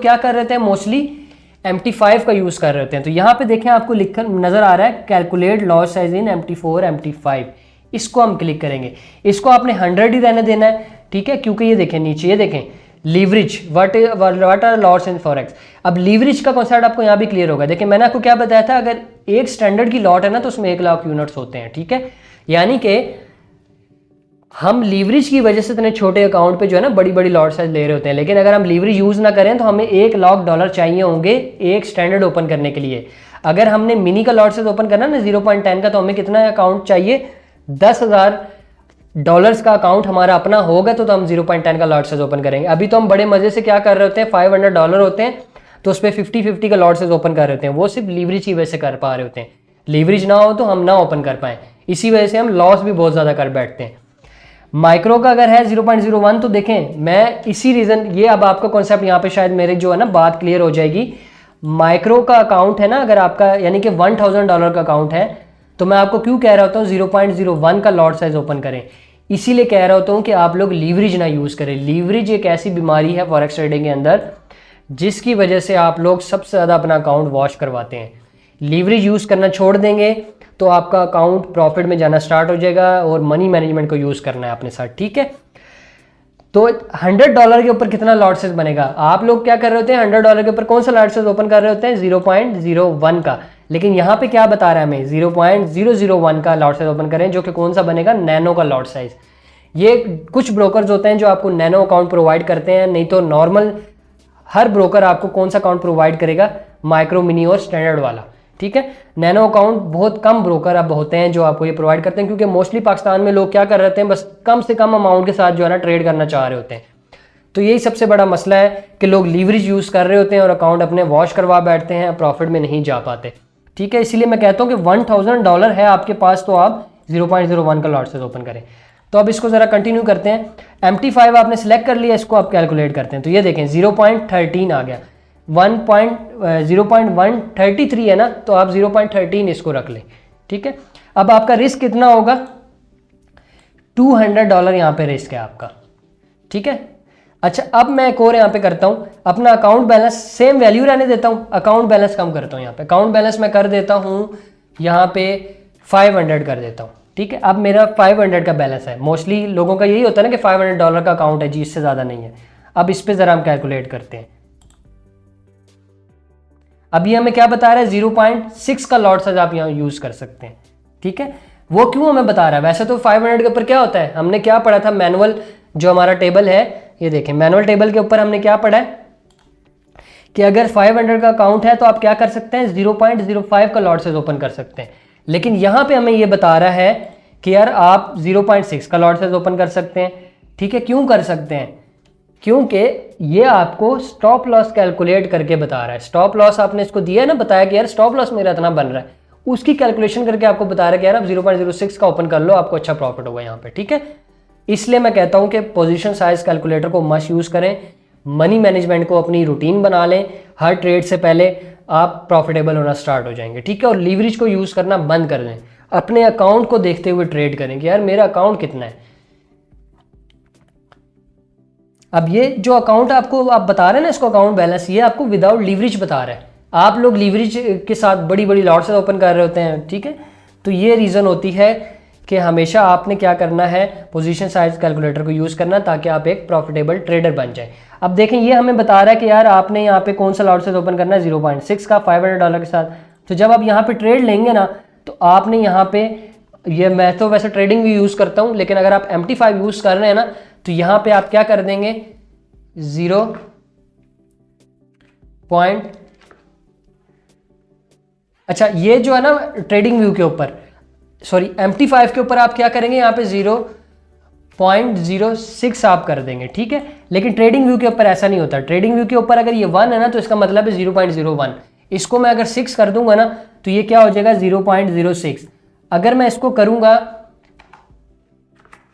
क्या कर रहे थे मोस्टली MT5 का यूज कर रहे होते हैं। तो यहाँ पे देखें आपको लिखकर नजर आ रहा है calculate lot size in MT4 MT5, इसको हम क्लिक करेंगे। इसको आपने 100 ही रहने देना है, ठीक है, क्योंकि ये देखें नीचे, ये देखें leverage what are lots in forex. अब लीवरेज का कॉन्सेप्ट आपको यहाँ भी क्लियर होगा। देखिए मैंने आपको क्या बताया था, अगर एक स्टैंडर्ड की लॉट है ना, तो उसमें 1 लाख यूनिट्स होते हैं, ठीक है। यानी कि हम लीवरेज की वजह से इतने छोटे अकाउंट पे जो है ना बड़ी बड़ी लॉट साइज ले रहे होते हैं, लेकिन अगर हम लीवरेज यूज ना करें तो हमें $1 लाख चाहिए होंगे एक स्टैंडर्ड ओपन करने के लिए। अगर हमने मिनी का लॉट साइज ओपन करना ना 0.10 का, तो हमें कितना अकाउंट चाहिए, $10,000 का अकाउंट हमारा अपना होगा तो हम 0.10 का लॉट साइज ओपन करेंगे। अभी तो हम बड़े मजे से क्या कर रहे होते हैं, $500 होते हैं तो उस पर 50-50 का लॉट साइज ओपन कर रहे होते हैं। वो सिर्फ लीवरेज की वजह से कर पा रहे होते हैं, लीवरेज ना हो तो हम ना ओपन कर पाए, इसी वजह से हम लॉस भी बहुत ज़्यादा कर बैठते हैं। माइक्रो का अगर है 0.01, तो देखें मैं इसी रीज़न, ये अब आपका कॉन्सेप्ट यहाँ पे शायद मेरे जो है ना बात क्लियर हो जाएगी। माइक्रो का अकाउंट है ना अगर आपका, यानी कि $1,000 का अकाउंट है, तो मैं आपको क्यों कह रहा होता हूँ 0.01 का लॉट साइज ओपन करें, इसीलिए कह रहा होता हूँ कि आप लोग लीवरेज ना यूज़ करें। लीवरेज एक ऐसी बीमारी है फॉरेक्स ट्रेडिंग के अंदर जिसकी वजह से आप लोग सबसे ज़्यादा अपना अकाउंट वॉश करवाते हैं। लीवरेज यूज़ करना छोड़ देंगे तो आपका अकाउंट प्रॉफिट में जाना स्टार्ट हो जाएगा, और मनी मैनेजमेंट को यूज़ करना है अपने साथ, ठीक है। तो $100 के ऊपर कितना लॉट साइज बनेगा, आप लोग क्या कर रहे होते हैं $100 के ऊपर कौन सा लॉट साइज ओपन कर रहे होते हैं 0.01 का, लेकिन यहाँ पे क्या बता रहा है हमें 0.001 का लॉट साइज ओपन करें, जो कि कौन सा बनेगा नैनो का लॉट साइज। ये कुछ ब्रोकर्स होते हैं जो आपको नैनो अकाउंट प्रोवाइड करते हैं, नहीं तो नॉर्मल हर ब्रोकर आपको कौन सा अकाउंट प्रोवाइड करेगा, माइक्रो, मिनी और स्टैंडर्ड वाला, ठीक है। नैनो अकाउंट बहुत कम ब्रोकर अब होते हैं जो आपको ये प्रोवाइड करते हैं, क्योंकि मोस्टली पाकिस्तान में लोग क्या कर रहे होते हैं, बस कम से कम अमाउंट के साथ जो है ना ट्रेड करना चाह रहे होते हैं। तो यही सबसे बड़ा मसला है कि लोग लीवरेज यूज़ कर रहे होते हैं और अकाउंट अपने वॉश करवा बैठते हैं, प्रॉफिट में नहीं जा पाते, ठीक है। इसीलिए मैं कहता हूँ कि $1,000 है आपके पास तो आप 0.01 का लॉट साइज ओपन करें। तो अब इसको ज़रा कंटिन्यू करते हैं। MT5 आपने सेलेक्ट कर लिया, इसको आप कैलकुलेट करते हैं। तो ये देखें 0.13 आ गया, 0.133 है ना, तो आप 0.13 इसको रख लें, ठीक है। अब आपका रिस्क कितना होगा, $200 यहाँ पे रिस्क है आपका, ठीक है। अच्छा अब मैं एक और यहाँ पे करता हूँ, अपना अकाउंट बैलेंस सेम वैल्यू रहने देता हूँ, अकाउंट बैलेंस कम करता हूँ। यहाँ पे अकाउंट बैलेंस मैं कर देता हूँ यहाँ पे 500 कर देता हूँ, ठीक है। अब मेरा 500 का बैलेंस है, मोस्टली लोगों का यही होता है ना कि $500 का अकाउंट है जी, इससे ज़्यादा नहीं है। अब इस पर ज़रा हम कैलकुलेट करते हैं। अभी हमें क्या बता रहा है 0.6 का लॉट साइज आप यहाँ यूज़ कर सकते हैं, ठीक है, वो क्यों हमें बता रहा है? वैसे तो 500 के ऊपर क्या होता है, हमने क्या पढ़ा था, मैनुअल जो हमारा टेबल है, ये देखें मैनुअल टेबल के ऊपर हमने क्या पढ़ा है कि अगर 500 का अकाउंट है तो आप क्या कर सकते हैं, 0.05 का लॉट साइज ओपन कर सकते हैं। लेकिन यहां पे हमें ये बता रहा है कि यार आप 0.6 का लॉट साइज ओपन कर सकते हैं। ठीक है, क्यों कर सकते हैं? क्योंकि ये आपको स्टॉप लॉस कैलकुलेट करके बता रहा है। स्टॉप लॉस आपने इसको दिया है ना, बताया कि यार स्टॉप लॉस मेरा इतना बन रहा है, उसकी कैलकुलेशन करके आपको बता रहा है कि यार आप 0.06 का ओपन कर लो, आपको अच्छा प्रॉफिट होगा यहाँ पे। ठीक है, इसलिए मैं कहता हूँ कि पोजीशन साइज कैलकुलेटर को मस्ट यूज़ करें। मनी मैनेजमेंट को अपनी रूटीन बना लें, हर ट्रेड से पहले आप प्रॉफिटेबल होना स्टार्ट हो जाएंगे। ठीक है, और लीवरेज को यूज़ करना बंद कर दें, अपने अकाउंट को देखते हुए ट्रेड करें कि यार मेरा अकाउंट कितना है। अब ये जो अकाउंट आपको आप बता रहे हैं ना, इसको अकाउंट बैलेंस, ये आपको विदाउट लीवरेज बता रहा है। आप लोग लीवरेज के साथ बड़ी बड़ी लॉट्स ओपन कर रहे होते हैं। ठीक है, तो ये रीज़न होती है कि हमेशा आपने क्या करना है, पोजीशन साइज कैलकुलेटर को यूज़ करना, ताकि आप एक प्रॉफिटेबल ट्रेडर बन जाए। अब देखें, ये हमें बता रहा है कि यार आपने यहाँ पे कौन सा लॉट साइज ओपन करना है, 0.6 का $500 के साथ। तो जब आप यहाँ पे ट्रेड लेंगे ना, तो आपने यहाँ पे, ये मैं तो वैसे ट्रेडिंग भी यूज़ करता हूँ, लेकिन अगर आप MT5 यूज़ कर रहे हैं ना, तो यहाँ पे आप क्या कर देंगे, 0. अच्छा, ये जो है ना ट्रेडिंग व्यू के ऊपर, सॉरी MT5 के ऊपर आप क्या करेंगे, यहाँ पे 0.06 आप कर देंगे। ठीक है, लेकिन ट्रेडिंग व्यू के ऊपर ऐसा नहीं होता। ट्रेडिंग व्यू के ऊपर अगर ये 1 है ना, तो इसका मतलब है 0.01। इसको मैं अगर 6 कर दूंगा ना, तो ये क्या हो जाएगा, 0.06। अगर मैं इसको करूंगा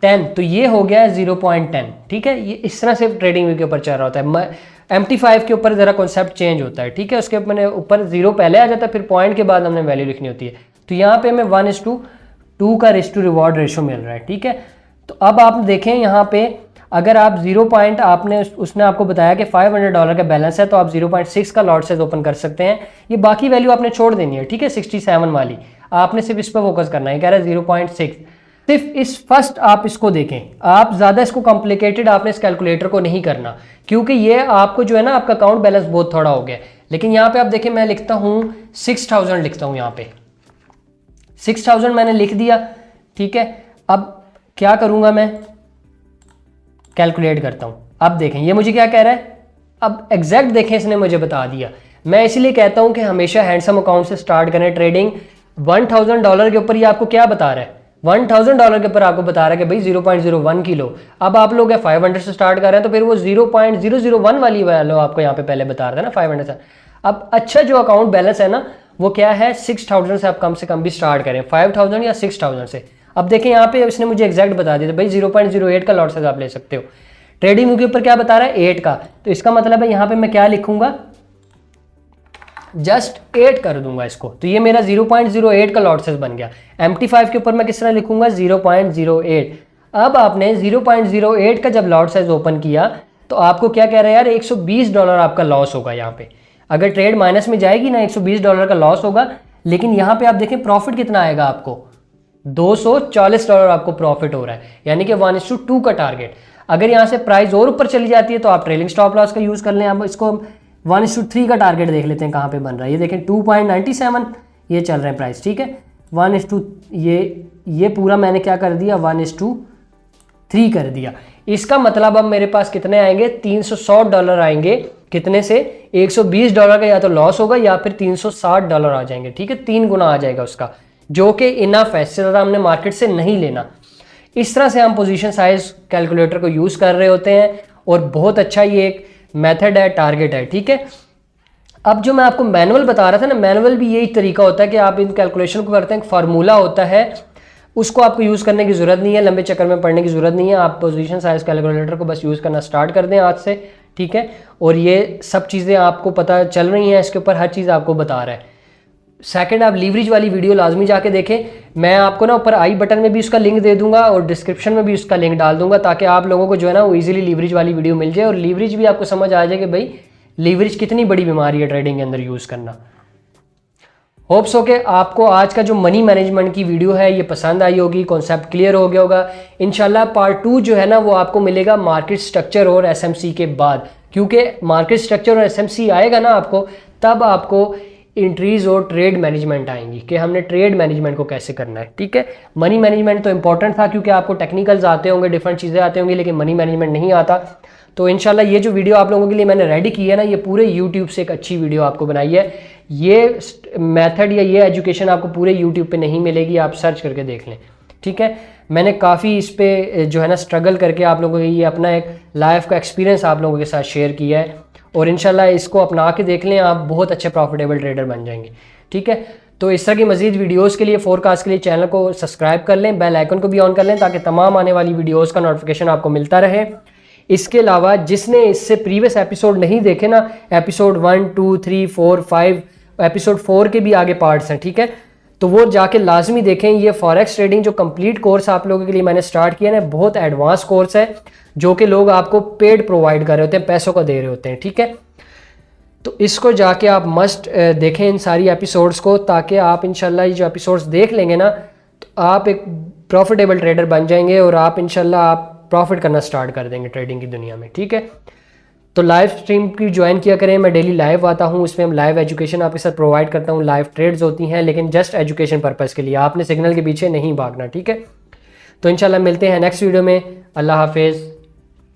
10, तो ये हो गया 0.10। ठीक है, ये इस तरह से ट्रेडिंग व्यू के ऊपर चल रहा होता है। MT5 के ऊपर जरा कॉन्सेप्ट चेंज होता है। ठीक है, उसके मैंने ऊपर 0 पहले आ जाता है, फिर पॉइंट के बाद हमने वैल्यू लिखनी होती है। तो यहाँ पे हमें 1:2 का रिस्क टू रिवॉर्ड रेशो मिल रहा है। ठीक है, तो अब आप देखें यहाँ पे, अगर आप 0 पॉइंट आपने उसने आपको बताया कि $500 का बैलेंस है, तो आप 0.6 का लॉट साइज ओपन कर सकते हैं। ये बाकी वैल्यू आपने छोड़ देनी है। ठीक है, 67 वाली आपने सिर्फ इस पर फोकस करना है। कह रहा है 0.6, सिर्फ इस फर्स्ट आप इसको देखें। आप ज़्यादा इसको कॉम्प्लिकेटेड आपने इस कैलकुलेटर को नहीं करना, क्योंकि ये आपको जो है ना, आपका अकाउंट बैलेंस बहुत थोड़ा हो गया। लेकिन यहाँ पे आप देखें, मैं लिखता हूँ 6000 लिखता हूँ, यहाँ पे 6000 मैंने लिख दिया। ठीक है, अब क्या करूँगा, मैं कैलकुलेट करता हूँ। अब देखें ये मुझे क्या कह रहा है, अब एग्जैक्ट देखें, इसने मुझे बता दिया। मैं इसलिए कहता हूँ कि हमेशा हैंडसम अकाउंट से स्टार्ट करें ट्रेडिंग। $1000 के ऊपर ये आपको क्या बता रहा है, $1000 के ऊपर आपको बता रहा है कि भाई 0.01 किलो। अब आप लोग 500 से स्टार्ट कर रहे हैं, तो फिर वो 0.001 वाली वैल्यू आपको यहाँ पे पहले बता रहा था ना, 500 से। अब अच्छा जो अकाउंट बैलेंस है ना, वो क्या है, 6000 से आप कम से कम भी स्टार्ट करें, 5000 या 6000 से। अब देखें यहाँ पे इसने मुझे एग्जैक्ट बता दिया था, भाई 0.08 का लॉट साइज आप ले सकते हो। ट्रेडिंग व्यू के ऊपर क्या बता रहा है, 8 का। तो इसका मतलब है यहाँ पे मैं क्या लिखूंगा, जस्ट 8 कर दूंगा इसको, तो ये मेरा 0.08 का लॉट साइज बन गया। MT5 के ऊपर मैं किस तरह लिखूंगा, 0.08। अब आपने 0.08 का जब लॉट साइज ओपन किया, तो आपको क्या कह रहा है यार, $120 आपका लॉस होगा यहाँ पे। अगर ट्रेड माइनस में जाएगी ना, $120 का लॉस होगा। लेकिन यहाँ पे आप देखें प्रॉफिट कितना आएगा आपको, $240 आपको प्रॉफिट हो रहा है, यानी कि 1:2 का टारगेट। अगर यहाँ से प्राइस और ऊपर चली जाती है, तो आप ट्रेलिंग स्टॉप लॉस का यूज कर लें। अब इसको 1:3 का टारगेट देख लेते हैं कहाँ पे बन रहा है। ये देखें 2.97 ये चल रहे हैं प्राइस। ठीक है, 1:, ये पूरा मैंने क्या कर दिया, 1:3 कर दिया। इसका मतलब अब मेरे पास कितने आएंगे, $360 आएंगे। कितने से, $120 का या तो लॉस होगा, या फिर $360 आ जाएंगे। ठीक है, 3 गुना आ जाएगा उसका, जो कि इनफ है, इससे ज़्यादा हमने मार्केट से नहीं लेना। इस तरह से हम पोजीशन साइज कैलकुलेटर को यूज़ कर रहे होते हैं, और बहुत अच्छा ये एक मेथड है, टारगेट है। ठीक है, अब जो मैं आपको मैनुअल बता रहा था ना, मैनुअल भी यही तरीका होता है कि आप इन कैलकुलेशन को करते हैं, फार्मूला होता है, उसको आपको यूज़ करने की ज़रूरत नहीं है, लंबे चक्कर में पढ़ने की ज़रूरत नहीं है। आप पोजीशन साइज कैलकुलेटर को बस यूज़ करना स्टार्ट कर दें आज से। ठीक है, और ये सब चीज़ें आपको पता चल रही हैं, इसके ऊपर हर चीज़ आपको बता रहा है। सेकंड, आप लीवरेज वाली वीडियो लाजमी जाके देखें। मैं आपको ना ऊपर आई बटन में भी उसका लिंक दे दूंगा, और डिस्क्रिप्शन में भी उसका लिंक डाल दूंगा, ताकि आप लोगों को जो है ना वो इजीली लीवरेज वाली वीडियो मिल जाए, और लीवरेज भी आपको समझ आ जाए कि भाई लीवरेज कितनी बड़ी बीमारी है ट्रेडिंग के अंदर यूज़ करना। होप्स हो कि आपको आज का जो मनी मैनेजमेंट की वीडियो है ये पसंद आई होगी, कॉन्सेप्ट क्लियर हो गया होगा। इंशाल्लाह पार्ट 2 जो है ना वो आपको मिलेगा मार्केट स्ट्रक्चर और SMC के बाद, क्योंकि मार्केट स्ट्रक्चर और SMC आएगा ना आपको, तब आपको एंट्रीज और ट्रेड मैनेजमेंट आएंगी कि हमने ट्रेड मैनेजमेंट को कैसे करना है, ठीक है। मनी मैनेजमेंट तो इंपॉर्टेंट था क्योंकि आपको टेक्निकल्स आते होंगे, डिफरेंट चीज़ें आती होंगी, लेकिन मनी मैनेजमेंट नहीं आता। तो इंशाल्लाह ये जो वीडियो आप लोगों के लिए मैंने रेडी की है ना, ये पूरे यूट्यूब से एक अच्छी वीडियो आपको बनाई है। ये मेथड या ये एजुकेशन आपको पूरे यूट्यूब पे नहीं मिलेगी, आप सर्च करके देख लें, ठीक है। मैंने काफ़ी इस पे जो है ना स्ट्रगल करके आप लोगों को ये अपना एक लाइफ का एक्सपीरियंस आप लोगों के साथ शेयर किया है, और इंशाल्लाह इसको अपना के देख लें, आप बहुत अच्छे प्रॉफिटेबल ट्रेडर बन जाएंगे, ठीक है। तो इस तरह की मजीद वीडियोस के लिए, फोरकास्ट के लिए चैनल को सब्सक्राइब कर लें, बेल आइकन को भी ऑन कर लें ताकि तमाम आने वाली वीडियोस का नोटिफिकेशन आपको मिलता रहे। इसके अलावा जिसने इससे प्रीवियस एपिसोड नहीं देखे ना, एपिसोड 1, 2, 3, 4, 5, एपिसोड 4 के भी आगे पार्ट्स हैं, ठीक है, तो वो जाके लाजमी देखें। ये फॉरेक्स ट्रेडिंग जो कंप्लीट कोर्स आप लोगों के लिए मैंने स्टार्ट किया ना, बहुत एडवांस कोर्स है जो कि लोग आपको पेड प्रोवाइड कर रहे होते हैं, पैसों का दे रहे होते हैं, ठीक है। तो इसको जाके आप मस्ट देखें इन सारी एपिसोड्स को, ताकि आप इंशाल्लाह ये जो एपिसोड्स देख लेंगे ना, तो आप एक प्रॉफिटेबल ट्रेडर बन जाएंगे और आप इंशाल्लाह आप प्रॉफिट करना स्टार्ट कर देंगे ट्रेडिंग की दुनिया में, ठीक है। तो लाइव स्ट्रीम की ज्वाइन किया करें, मैं डेली लाइव आता हूँ, उसमें हम लाइव एजुकेशन आपके साथ प्रोवाइड करता हूँ, लाइव ट्रेड्स होती हैं, लेकिन जस्ट एजुकेशन पर्पज़ के लिए, आपने सिग्नल के पीछे नहीं भागना, ठीक है। तो इंशाल्लाह मिलते हैं नेक्स्ट वीडियो में। अल्लाह हाफिज़।